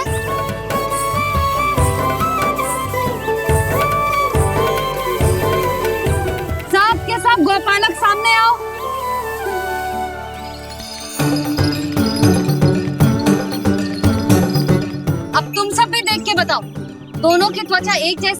सब के सब गोपालक सामने आओ। अब तुम सब भी देख के बताओ, दोनों की त्वचा एक जैसी